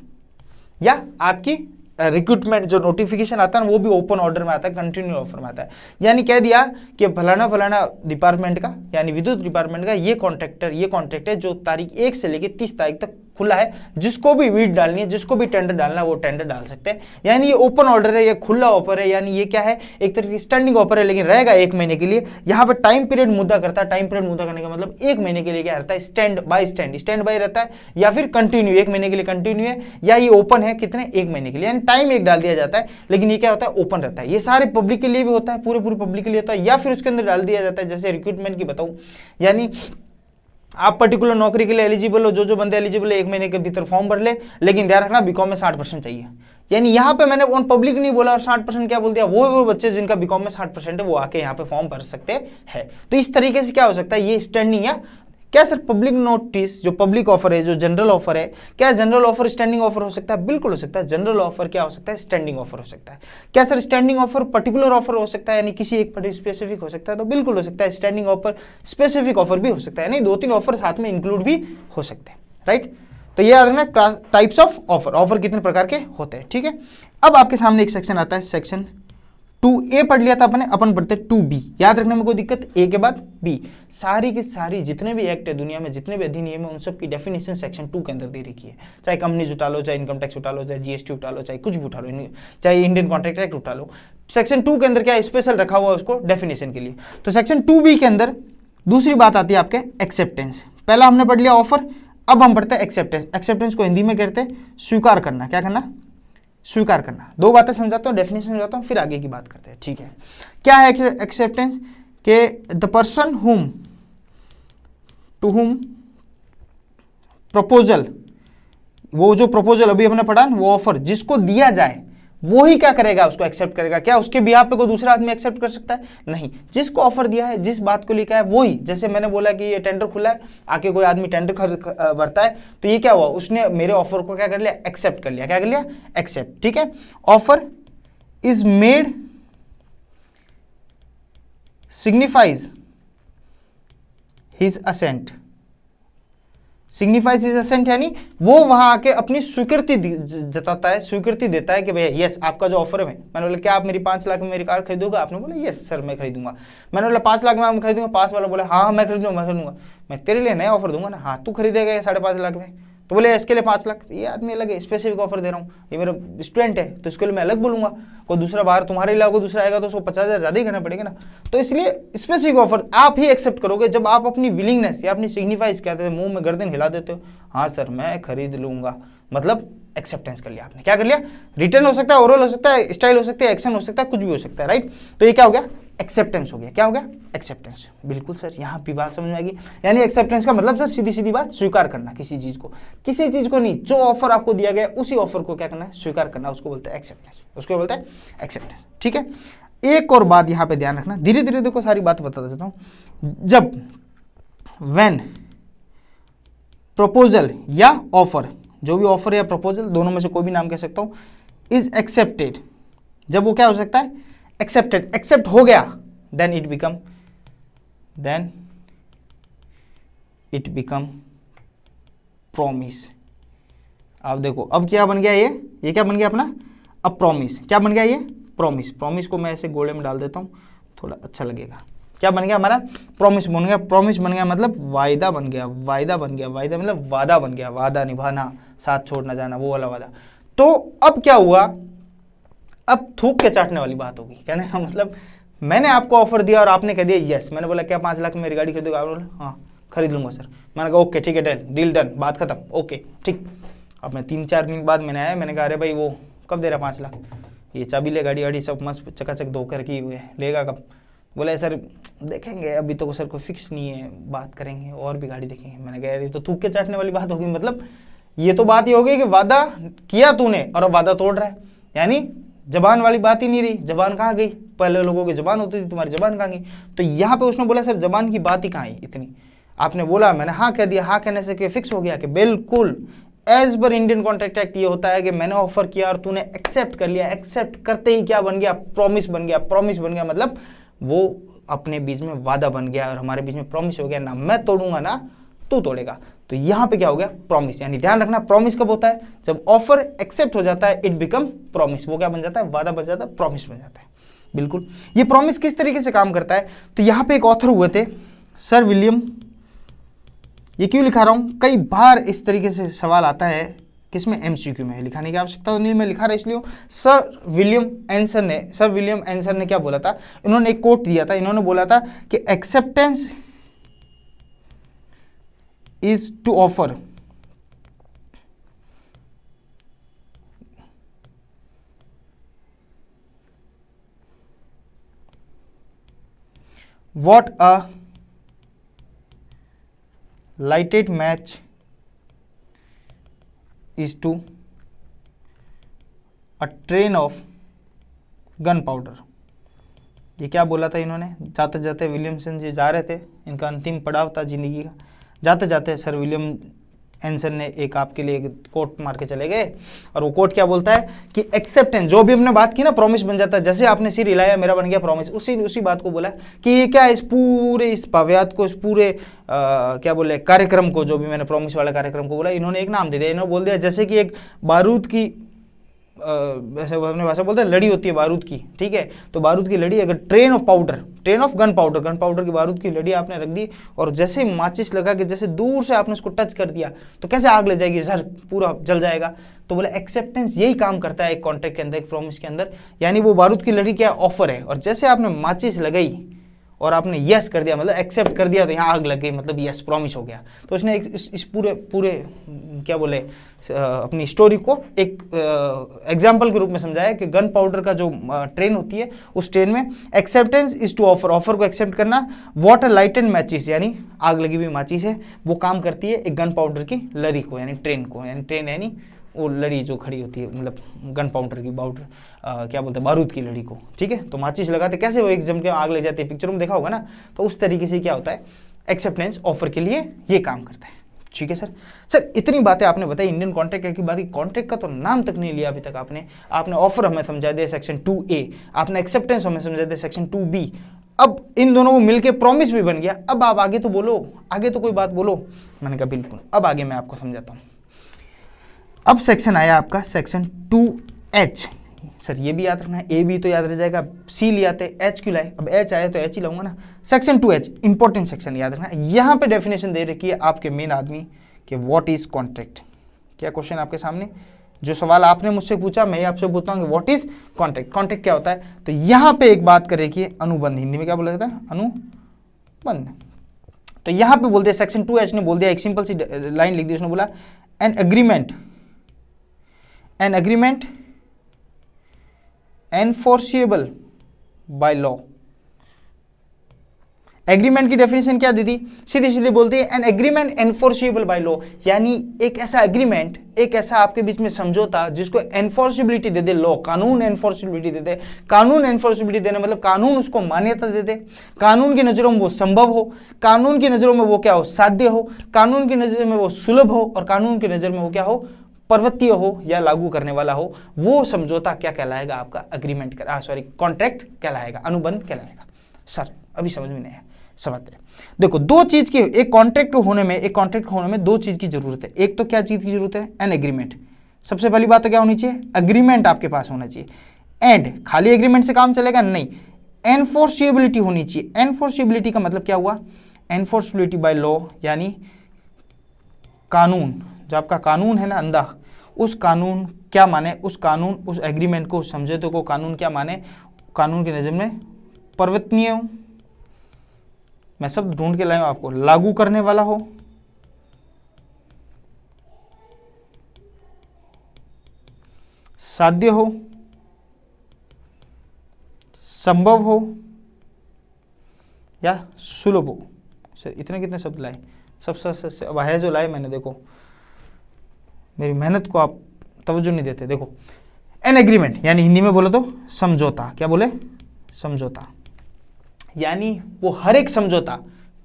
या आपकी रिक्रूटमेंट जो नोटिफिकेशन आता है ना, वो भी ओपन ऑर्डर में आता है, कंटिन्यू ऑफर में आता है। यानी कह दिया कि फलाना डिपार्टमेंट का, यानी विद्युत डिपार्टमेंट का ये कॉन्ट्रैक्ट है जो तारीख 1 से लेकर 30 तारीख तक खुला है, जिसको भी वीट डालनी है, जिसको भी टेंडर डालना है वो टेंडर डाल सकते हैं। यानी ये ओपन ऑर्डर है, ये खुला ऑफर है, यानी ये क्या है, एक तरह की स्टैंडिंग ऑफर है, लेकिन रहेगा 1 महीने के लिए। यहाँ पर टाइम पीरियड मुद्दा करता है। टाइम पीरियड मुद्दा करने का मतलब 1 महीने के लिए क्या रहता है, स्टैंड बाय रहता है, या फिर कंटिन्यू 1 महीने के लिए कंटिन्यू है, या ये ओपन है कितने 1 महीने के लिए, यानी टाइम एक डाल दिया जाता है, लेकिन ये क्या होता है, ओपन रहता है। ये सारे पब्लिक के लिए भी होता है, पूरी पब्लिक के लिए होता है, या फिर उसके अंदर डाल दिया जाता है। जैसे रिक्रूटमेंट की बताऊं, यानी आप पर्टिकुलर नौकरी के लिए एलिजिबल हो, जो बंदे एलिजिबल है 1 महीने के भीतर फॉर्म भर ले, लेकिन ध्यान रखना बीकॉम में 60% चाहिए। यानी यहाँ पे मैंने ऑन पब्लिक नहीं बोला और 60% क्या बोल दिया, वो बच्चे जिनका बीकॉम में 60% है वो आके यहाँ पे फॉर्म भर सकते हैं। तो इस तरीके से क्या हो सकता है, ये स्टैंडिंग या क्या सर पब्लिक नोटिस, जो पब्लिक ऑफर है, जो जनरल ऑफर है, क्या जनरल ऑफर स्टैंडिंग ऑफर हो सकता है, बिल्कुल हो सकता है। जनरल ऑफर क्या हो सकता है, स्टैंडिंग ऑफर हो सकता है। क्या sir standing offer particular offer हो सकता है, यानी किसी एक पर स्पेसिफिक हो सकता है, तो बिल्कुल हो सकता है। स्टैंडिंग ऑफर स्पेसिफिक ऑफर भी हो सकता है, यानी 2-3 ऑफर साथ में इंक्लूड भी हो सकते हैं, राइट। तो ये याद रखना, टाइप्स ऑफ ऑफर कितने प्रकार के होते हैं। ठीक है, अब आपके सामने एक सेक्शन आता है, सेक्शन 2A पढ़ लिया था अपन पढ़ते 2B। याद रखने में कोई दिक्कत, A के बाद B। सारी की सारी जितने भी एक्ट है दुनिया में, जितने भी अधिनियम है, उन सब की डेफिनेशन सेक्शन 2 के अंदर दे रखी है। चाहे कंपनीज उठा लो, चाहे इनकम टैक्स उठा लो, चाहे GST उठा लो, चाहे कुछ भी उठा लो, चाहे इंडियन कॉन्ट्रैक्ट एक्ट उठा लो, सेक्शन 2 के अंदर क्या स्पेशल रखा हुआ है उसको डेफिनेशन के लिए। तो सेक्शन 2B के अंदर दूसरी बात आती है आपके एक्सेप्टेंस। पहला हमने पढ़ लिया ऑफर, अब हम पढ़ते हैं एक्सेप्टेंस। एक्सेप्टेंस को हिंदी में कहते हैं स्वीकार करना। क्या करना, स्वीकार करना। 2 बातें समझाता हूँ, डेफिनेशन समझाता हूँ, फिर आगे की बात करते हैं। ठीक है, क्या है एक्सेप्टेंस, के the person to whom proposal वो जो प्रपोजल अभी हमने पढ़ा वो ऑफर जिसको दिया जाए वो ही क्या करेगा, उसको एक्सेप्ट करेगा। क्या उसके बिहाफ पे कोई दूसरा आदमी एक्सेप्ट कर सकता है? नहीं। जिसको ऑफर दिया है, जिस बात को लिखा है वही, जैसे मैंने बोला कि ये टेंडर खुला है, आके कोई आदमी टेंडर भरता है, तो ये क्या हुआ, उसने मेरे ऑफर को क्या कर लिया, एक्सेप्ट कर लिया। क्या कर लिया? एक्सेप्ट। ठीक है। Offer is made signifies his assent. Signifies his assent यानी वो वहां आके अपनी स्वीकृति जताता है, स्वीकृति देता है कि भैया यस आपका जो ऑफर है। मैंने बोला क्या आप मेरी 5 लाख में मेरी कार खरीदोगे? आपने बोला यस सर मैं खरीदूंगा। मैंने बोला 5 लाख में आप खरीदूंगा? पास वाला बोला हाँ मैं खरीदूंगा। मैं तेरे लिए नया ऑफर दूंगा ना। हाँ तू खरीदेगा 5.5 लाख में? तो बोले इसके लिए 5 लाख। ये आदमी अलग है, स्पेसिफिक ऑफर दे रहा हूँ, ये मेरा स्टूडेंट है तो इसके लिए मैं अलग बोलूंगा। कोई दूसरा बाहर तुम्हारे लिए कोई दूसरा आएगा तो उसको 50,000 ज़्यादा ही करना पड़ेगा ना। तो इसलिए स्पेसिफिक ऑफर आप ही एक्सेप्ट करोगे जब आप अपनी विलिंगनेस या अपनी सिग्निफाइज कहते हैं, मुंह में गर्दन हिला देते हो, हाँ सर मैं खरीद लूंगा, मतलब एक्सेप्टेंस कर लिया आपने। क्या कर लिया? रिटर्न हो सकता है, ओरल हो सकता है, स्टाइल हो सकता है, एक्शन हो सकता है, कुछ भी हो सकता है, राइट। तो ये क्या हो गया? एक्सेप्टेंस हो गया। क्या हो गया? एक्सेप्टेंस। बिल्कुल सर, यहाँ भी बात समझ में आएगी। यानी एक्सेप्टेंस का मतलब सर सीधी सीधी बात स्वीकार करना किसी चीज को नहीं, जो ऑफर आपको दिया गया उसी ऑफर को क्या करना है? स्वीकार करना, उसको बोलते हैं एक्सेप्टेंस, उसको बोलते हैं एक्सेप्टेंस। ठीक है। एक और बात यहाँ पे ध्यान रखना, धीरे धीरे देखो सारी बात बता देता हूँ। जब व्हेन प्रपोजल या ऑफर, जो भी ऑफर या प्रपोजल दोनों में से कोई भी नाम कह सकता हूं, इज एक्सेप्टेड, जब वो क्या हो सकता है? एक्सेप्टेड, एक्सेप्ट हो गया, देन इट बिकम प्रॉमिस। अब देखो अब क्या बन गया, ये क्या बन गया अपना? अब प्रॉमिस। क्या बन गया? ये प्रॉमिस। प्रॉमिस को मैं ऐसे गोले में डाल देता हूं, थोड़ा अच्छा लगेगा। क्या बन गया हमारा? प्रॉमिस बन गया। प्रॉमिस बन गया मतलब वायदा बन गया, वायदा बन गया, वायदा मतलब वादा बन गया, वादा निभाना, साथ छोड़ना जाना, वो वाला वादा। तो अब क्या हुआ? अब थूक के चाटने वाली बात होगी। कहने का मतलब मैंने आपको ऑफर दिया और आपने कह दिया यस। मैंने बोला क्या 5 लाख में मेरी गाड़ी खरीदोगे? आपने बोला हाँ खरीद लूंगा सर। मैंने कहा ओके ठीक है, डील डन, बात खत्म, ओके ठीक। अब मैं 3-4 दिन बाद मैंने आया, मैंने कहा अरे भाई वो कब दे रहा 5 लाख? ये चाबी ले, गाड़ी वाड़ी सब मस्त चकाचक धोकर की हुई है, लेगा कब? बोले सर देखेंगे, अभी तो सर कोई फिक्स नहीं है, बात करेंगे और भी गाड़ी देखेंगे। मैंने कहा ये तो थूक के चाटने वाली बात होगी। मतलब ये तो बात ये होगी कि वादा किया तूने और अब वादा तोड़ रहा है, यानी जबान वाली बात ही नहीं रही। जबान कहाँ गई? पहले लोगों की जबान होती थी, तुम्हारी जबान कहाँ गई? तो यहाँ पे उसने बोला सर जबान की बात ही कहाँ आई इतनी? आपने बोला, मैंने हाँ कह दिया, हाँ कहने से फिक्स हो गया कि बिल्कुल as per Indian contract act ये होता है कि मैंने ऑफर किया और तूने एक्सेप्ट कर लिया। एक्सेप्ट करते ही क्या बन गया? प्रॉमिस बन गया। प्रॉमिस बन गया मतलब वो अपने बीच में वादा बन गया और हमारे बीच में प्रॉमिस हो गया, ना मैं तोड़ूंगा ना तू तोड़ेगा। तो यहाँ पे क्या हो गया? प्रॉमिस। यानी ध्यान रखना प्रॉमिस कब होता है? जब ऑफर एक्सेप्ट हो जाता है, इट बिकम प्रॉमिस। वो क्या बन जाता है? वादा बन जाता है, प्रॉमिस बन जाता है। बिल्कुल। ये प्रॉमिस किस तरीके से काम करता है? तो यहाँ पे एक ऑथर हुए थे सर विलियम, ये क्यों लिखा रहा हूँ, कई बार इस तरीके से सवाल आता है किसमें? एमसीक्यू में। लिखाने की आवश्यकता तो नहीं, मैं लिखा रहा इसलिए। सर विलियम एंसन ने क्या बोला था? इन्होंने एक कोट दिया था, इन्होंने बोला था कि acceptance is to offer what a lighted match is to a train of gunpowder। ये क्या बोला था इन्होंने? जाते जाते विलियमसन जी जा रहे थे, इनका अंतिम पड़ाव था जिंदगी का, जाते जाते सर विलियम एंसन ने एक आपके लिए एक कोट मार के चले गए। और वो कोट क्या बोलता है कि एक्सेप्टेंस, जो भी हमने बात की ना, प्रॉमिस बन जाता है। जैसे आपने सिर हिलाया, मेरा बन गया प्रॉमिस। उसी बात को बोला कि ये क्या, इस भव्यात को, इस पूरे क्या बोले कार्यक्रम को, जो भी मैंने प्रॉमिस वाला कार्यक्रम को बोला, इन्होंने एक नाम दे दिया। इन्होंने बोल दिया जैसे कि एक बारूद की वैसे अपने भाषा बोलते हैं लड़ी होती है बारूद की, ठीक है? तो बारूद की लड़ी, अगर ट्रेन ऑफ गन पाउडर की बारूद की लड़ी आपने रख दी और जैसे माचिस लगा के जैसे दूर से आपने उसको टच कर दिया तो कैसे आग लग जाएगी सर, पूरा जल जाएगा। तो बोले एक्सेप्टेंस यही काम करता है एक कॉन्ट्रैक्ट के अंदर, एक प्रॉमिस के अंदर। यानी वो बारूद की लड़ी क्या ऑफर है, और जैसे आपने माचिस लगाई और आपने यस कर दिया, मतलब एक्सेप्ट कर दिया, तो यहाँ आग लग गई, मतलब यस प्रॉमिस हो गया। तो उसने एक इस पूरे क्या बोले अपनी स्टोरी को एक एग्जाम्पल के रूप में समझाया कि गन पाउडर का जो ट्रेन होती है उस ट्रेन में acceptance is to offer, offer को एक्सेप्ट करना, वाटर लाइट एंड मैचिस यानी आग लगी हुई माचिस है वो काम करती है एक गन पाउडर की लरी को, यानी ट्रेन को, यानी ट्रेन यानी वो लड़ी जो खड़ी होती है, मतलब गन पाउडर की क्या बोलते हैं बारूद की लड़ी को, ठीक है। तो माचिस लगाते कैसे वो एक जम के आग लग जाती है, पिक्चरों में देखा होगा ना। तो उस तरीके से क्या होता है, एक्सेप्टेंस ऑफर के लिए ये काम करता है, ठीक है सर। सर इतनी बातें आपने बताई इंडियन कॉन्ट्रैक्ट एक्ट की बात, कॉन्ट्रैक्ट का तो नाम तक नहीं लिया अभी तक आपने ऑफर हमें समझा दिया सेक्शन 2A, आपने एक्सेप्टेंस हमें समझा दिया सेक्शन 2B। अब इन दोनों को मिलके प्रॉमिस भी बन गया। अब आप आगे तो बोलो, आगे तो कोई बात बोलो। मैंने कहा बिल्कुल, अब आगे मैं आपको समझाता हूँ। अब सेक्शन आया आपका सेक्शन 2H। सर ये भी याद रखना है, ए भी तो याद रह जाएगा, सी ले आते, एच क्यों लाए, अब एच आया तो एच ही लाऊंगा ना। सेक्शन 2H इंपॉर्टेंट सेक्शन याद रखना, यहाँ पे डेफिनेशन दे रखी है आपके मेन आदमी कि व्हाट इज कॉन्ट्रैक्ट। क्या क्वेश्चन आपके सामने, जो सवाल आपने मुझसे पूछा मैं आपसे पूछता हूँ कि व्हाट इज कॉन्ट्रैक्ट, कॉन्ट्रैक्ट क्या होता है। तो यहाँ पे एक बात कर रखी है अनुबंध, हिंदी में क्या बोला जाता है, अनुबंध। तो यहाँ पे बोलते हैं सेक्शन 2H ने बोल दिया, एक सिंपल सी लाइन लिख दी उसने, बोला an agreement enforceable by law. Agreement की डेफिनेशन क्या दी थी, सीधी सीधी बोलती है an agreement enforceable by law, यानी एक ऐसा एग्रीमेंट, एक ऐसा आपके बीच में समझौता जिसको एनफोर्सिबिलिटी दे दे लॉ, कानून एनफोर्सिबिलिटी दे दे। कानून एनफोर्सिबिलिटी देना मतलब कानून उसको मान्यता दे दे, कानून की नजरों में वो संभव हो, कानून की नजरों में वो क्या हो, साध्य हो, कानून की नजर में वो सुलभ हो, और कानून की नजर में वो क्या हो, पर्वतीय हो या लागू करने वाला हो। वो समझौता क्या कहलाएगा, आपका एग्रीमेंट कॉन्ट्रैक्ट कहलाएगा, अनुबंध कहलाएगा। सर अभी समझ में नहीं है, समझते हैं। देखो दो चीज की, एक कॉन्ट्रैक्ट होने में दो चीज की जरूरत है। एक तो क्या चीज की जरूरत है, एन एग्रीमेंट। सबसे पहली बात तो क्या होनी चाहिए, एग्रीमेंट आपके पास होना चाहिए। एंड खाली एग्रीमेंट से काम चलेगा नहीं, एनफोर्सिबिलिटी होनी चाहिए। एनफोर्सिबिलिटी का मतलब क्या हुआ, एनफोर्सिबिलिटी बाय लॉ, यानी कानून, जो आपका कानून है ना अंधा, उस कानून क्या माने, उस कानून, उस एग्रीमेंट को, उस समझौते को कानून क्या माने, कानून की नजर में पर्वतनीय हो, मैं शब्द ढूंढ के लाया हूं आपको, लागू करने वाला हो, साध्य हो, संभव हो या सुलभ हो। सर इतने कितने शब्द लाए, सब है जो लाए मैंने, देखो मेरी मेहनत को आप तवज्जो नहीं देते। देखो एन एग्रीमेंट यानी हिंदी में बोलो तो समझौता, क्या बोले, समझौता, यानी वो हर एक समझौता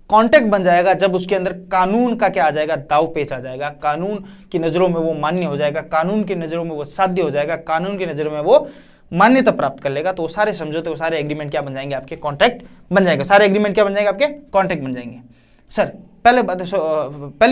कॉन्ट्रैक्ट बन जाएगा जब उसके अंदर कानून का क्या आ जाएगा, दाव पेच आ जाएगा, कानून की नजरों में वो मान्य हो जाएगा, कानून की नजरों में वो साध्य हो जाएगा, कानून की नजरों में वो मान्यता प्राप्त कर लेगा। तो वो सारे समझौते, वो सारे एग्रीमेंट क्या बन जाएंगे, आपके कॉन्ट्रैक्ट बन जाएंगे। सारे एग्रीमेंट क्या बन जाएंगे, आपके कॉन्ट्रैक्ट बन जाएंगे। सर पहली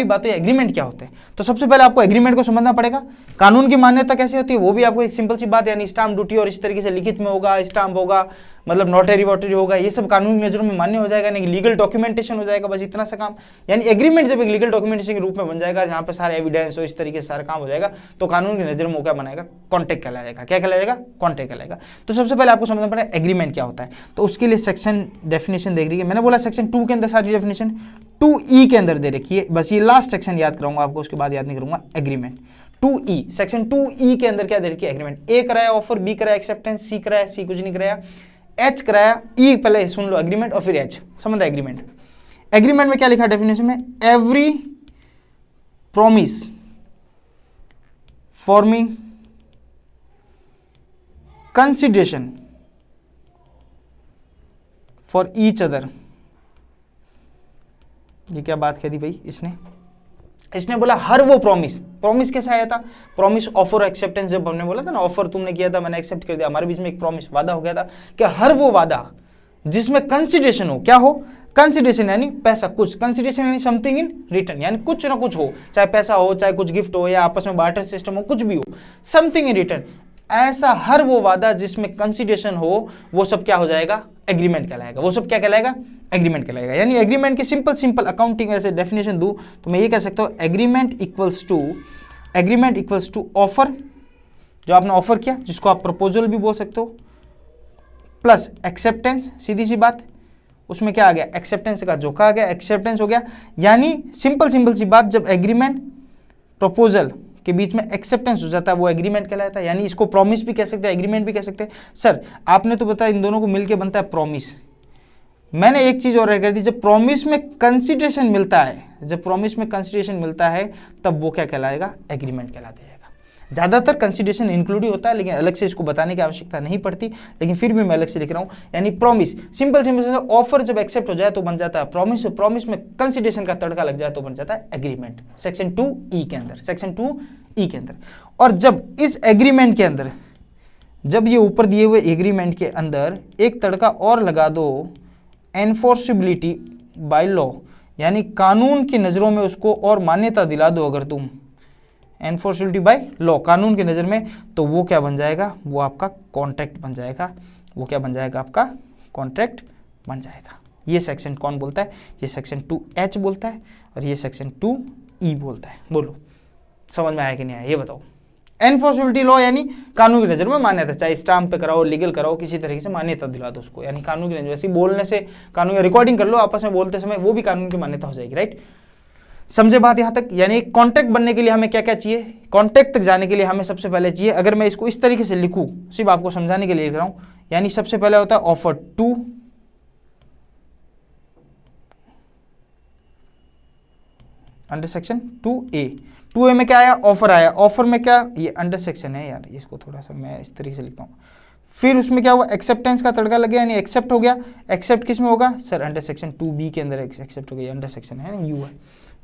बात तो एग्रीमेंट क्या होते हैं, तो सबसे पहले आपको एग्रीमेंट को समझना पड़ेगा। कानून की मान्यता कैसे होती है वो भी आपको एक सिंपल सी बात, यानी स्टाम्प ड्यूटी और इस तरीके से लिखित में होगा, स्टाम्प होगा, मतलब नोटरी वोटरी होगा, ये सब कानून की नजरों में मान्य हो जाएगा, यानी लीगल डॉक्यूमेंटेशन हो जाएगा, बस इतना सा काम। यानी एग्रीमेंट जब एक लीगल डॉक्यूमेंटेशन के रूप में बन जाएगा, जहाँ पे सारे एविडेंस हो, इस तरीके से सारा काम हो जाएगा, तो कानून की नजर में वो क्या बनाएगा, कॉन्ट्रैक्ट कहलाएगा। क्या कहलाएगा, कॉन्ट्रैक्ट कहलाएगा। तो सबसे पहले आपको समझना पड़ेगा एग्रीमेंट क्या होता है। तो उसके लिए सेक्शन डेफिनेशन देख रही है, मैंने बोला सेक्शन 2 के अंदर सारी डेफिनेशन 2E के अंदर दे रखी है, बस ये लास्ट सेक्शन याद कराऊंगा आपको, उसके बाद याद नहीं करूंगा। एग्रीमेंट 2E, सेक्शन 2E के अंदर क्या दे रखी है, एग्रीमेंट। ए कराया ऑफर, बी कराया एक्सेप्टेंस, सी कराया, सी कुछ नहीं कराया, एच कराया, ई पहले सुन लो एग्रीमेंट और फिर एच समझ। एग्रीमेंट, एग्रीमेंट में क्या लिखा डेफिनेशन में, every promise forming consideration for each other. ये क्या बात कह दी भाई इसने बोला हर वो प्रॉमिस कैसा आया था, प्रॉमिस ऑफर एक्सेप्टेंस, जब हमने बोला था ना ऑफर तुमने किया था मैंने एक्सेप्ट कर दिया, हमारे बीच में एक प्रॉमिस वादा हो गया था कि हर वो वादा जिसमें कंसिडरेशन हो, क्या हो, कंसिडरेशन यानी पैसा, कुछ, कंसिडरेशन यानी समथिंग इन रिटर्न, यानी कुछ ना कुछ हो, चाहे पैसा हो, चाहे कुछ गिफ्ट हो, या आपस में बार्टर सिस्टम हो, कुछ भी हो, समथिंग इन रिटर्न। ऐसा हर वो वादा जिसमें कंसिडरेशन हो, वो सब क्या हो जाएगा, एग्रीमेंट कहलाएगा। वो सब क्या कहलाएगा, एग्रीमेंट कहलाएगा। यानी एग्रीमेंट की सिंपल अकाउंटिंग ऐसे डेफिनेशन दूं तो मैं ये कह सकता हूं, एग्रीमेंट इक्वल्स टू ऑफर, जो आपने ऑफर किया, जिसको आप प्रपोजल भी बोल सकते हो, प्लस एक्सेप्टेंस, सीधी सी बात, उसमें क्या आ गया, एक्सेप्टेंस का जोखा आ गया, एक्सेप्टेंस हो गया। यानी सिंपल सी बात, जब एग्रीमेंट प्रपोजल के बीच में एक्सेप्टेंस हो जाता है वो एग्रीमेंट कहलाता है। यानी इसको प्रॉमिस भी कह सकते हैं, एग्रीमेंट भी कह सकते हैं। सर आपने तो बताया इन दोनों को मिलकर बनता है प्रॉमिस। मैंने एक चीज और ऐड कर दी, जब प्रॉमिस में कंसीडरेशन मिलता है, जब प्रॉमिस में कंसीडरेशन मिलता है तब वो क्या कहलाएगा, एग्रीमेंट कहला जाएगा। ज्यादातर कंसीडरेशन इंक्लूड ही होता है, लेकिन अलग से इसको बताने की आवश्यकता नहीं पड़ती, लेकिन फिर भी मैं अलग से लिख रहा हूं। यानी प्रॉमिस, सिंपल ऑफर जब एक्सेप्ट हो जाए तो बन जाता है प्रॉमिस, प्रॉमिस में कंसीडरेशन का तड़का लग जाए तो बन जाता है एग्रीमेंट, सेक्शन 2E के अंदर, सेक्शन 2E के अंदर। और जब इस एग्रीमेंट के अंदर, जब ये ऊपर दिए हुए एग्रीमेंट के अंदर एक तड़का और लगा दो, एनफोर्सिबिलिटी बाय लॉ, यानी कानून की नज़रों में उसको और मान्यता दिला दो अगर तुम, एनफोर्सिबिलिटी बाय लॉ, कानून की नज़र में, तो वो क्या बन जाएगा, वो आपका कॉन्ट्रैक्ट बन जाएगा। वो क्या बन जाएगा, आपका कॉन्ट्रैक्ट बन जाएगा। ये सेक्शन कौन बोलता है, ये सेक्शन 2H बोलता है और ये सेक्शन 2E बोलता है। बोलो समझ में आया कि नहीं आया, ये बताओ। एनफोर्सिबिलिटी लॉ यानी कानून की नज़र में मान्यता, चाहे स्टाम्प पे कराओ, लीगल कराओ, किसी तरीके से मान्यता दिला दो उसको, यानी कानून की नज़र, वैसे बोलने से कानून, रिकॉर्डिंग कर लो आपस में बोलते समय, वो भी कानून की मान्यता हो जाएगी, राइट। समझे बात यहां तक। यानी कॉन्ट्रैक्ट बनने के लिए हमें क्या क्या चाहिए, कॉन्ट्रैक्ट तक जाने के लिए हमें सबसे पहले चाहिए, अगर मैं इसको इस तरीके से लिखूं, सिर्फ आपको समझाने के लिए लिख रहा हूं, यानी सबसे पहले होता है offer to, under section 2A। 2A में क्या आया, ऑफर आया, ऑफर में क्या, ये अंडर सेक्शन है यार, इसको थोड़ा सा मैं इस तरीके से लिखता हूँ। फिर उसमें क्या हुआ, एक्सेप्टेंस का तड़का लग गया, यानी एक्सेप्ट हो गया। एक्सेप्ट किस में होगा सर, अंडर सेक्शन 2B के अंदर एक्सेप्ट हो गया, अंडर सेक्शन है ना, यू है,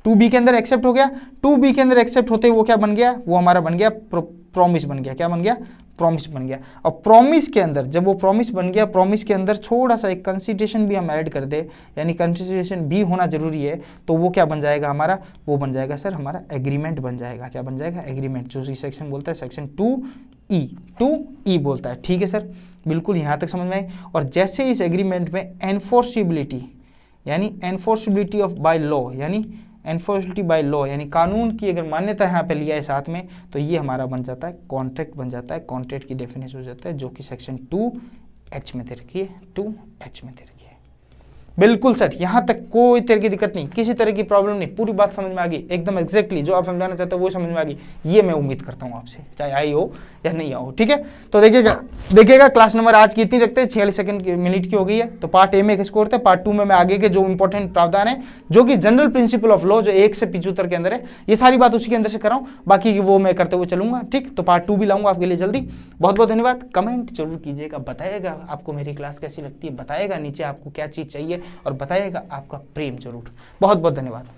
2B के अंदर एक्सेप्ट हो गया। 2B के अंदर एक्सेप्ट होते ही वो क्या बन गया, वो हमारा बन गया प्रॉमिस बन गया। क्या बन गया, प्रॉमिस बन गया। और प्रॉमिस के अंदर जब वो प्रॉमिस बन गया, प्रॉमिस के अंदर थोड़ा सा एक कंसीडरेशन भी हम ऐड कर दे, यानी कंसीडरेशन भी होना जरूरी है, तो वो क्या बन जाएगा हमारा, वो बन जाएगा सर हमारा एग्रीमेंट बन जाएगा। क्या बन जाएगा, एग्रीमेंट, जो सेक्शन बोलता है सेक्शन 2E बोलता है। ठीक है सर, बिल्कुल यहाँ तक समझ में आए। और जैसे इस एग्रीमेंट में एनफोर्सिबिलिटी, यानी एनफोर्सिबिलिटी ऑफ बाय लॉ, यानी एनफोर्सिबिलिटी बाय लॉ, यानी कानून की अगर मान्यता यहाँ पे लिया है साथ में, तो ये हमारा बन जाता है कॉन्ट्रैक्ट बन जाता है। कॉन्ट्रैक्ट की डेफिनेशन हो जाता है, जो कि सेक्शन 2H में दे रखी है, 2H में दे रखी है। बिल्कुल सर, यहाँ तक कोई तरह की दिक्कत नहीं, किसी तरह की प्रॉब्लम नहीं, पूरी बात समझ में आ गई एकदम एग्जैक्टली, जो आप समझाना चाहते हो वो समझ में आ गई, ये मैं उम्मीद करता हूँ आपसे, चाहे आई हो या नहीं आओ। ठीक है, तो देखिएगा क्लास नंबर आज की इतनी रखते हैं, 46 मिनट की हो गई है। तो पार्ट ए में एक स्कोर थे, पार्ट 2 में मैं आगे के जो इंपॉर्टेंट प्रावधान है, जो कि जनरल प्रिंसिपल ऑफ लॉ, जो 1 से 75 के अंदर है, ये सारी बात उसी के अंदर से कर रहा हूँ, बाकी की वो मैं करते हुए चलूंगा। ठीक, तो पार्ट 2 भी लाऊंगा आपके लिए जल्दी। बहुत बहुत धन्यवाद। कमेंट जरूर कीजिएगा, बताइएगा आपको मेरी क्लास कैसी लगती है, बताइएगा नीचे आपको क्या चीज़ चाहिए, और बताइएगा आपका प्रेम जरूर। बहुत बहुत धन्यवाद।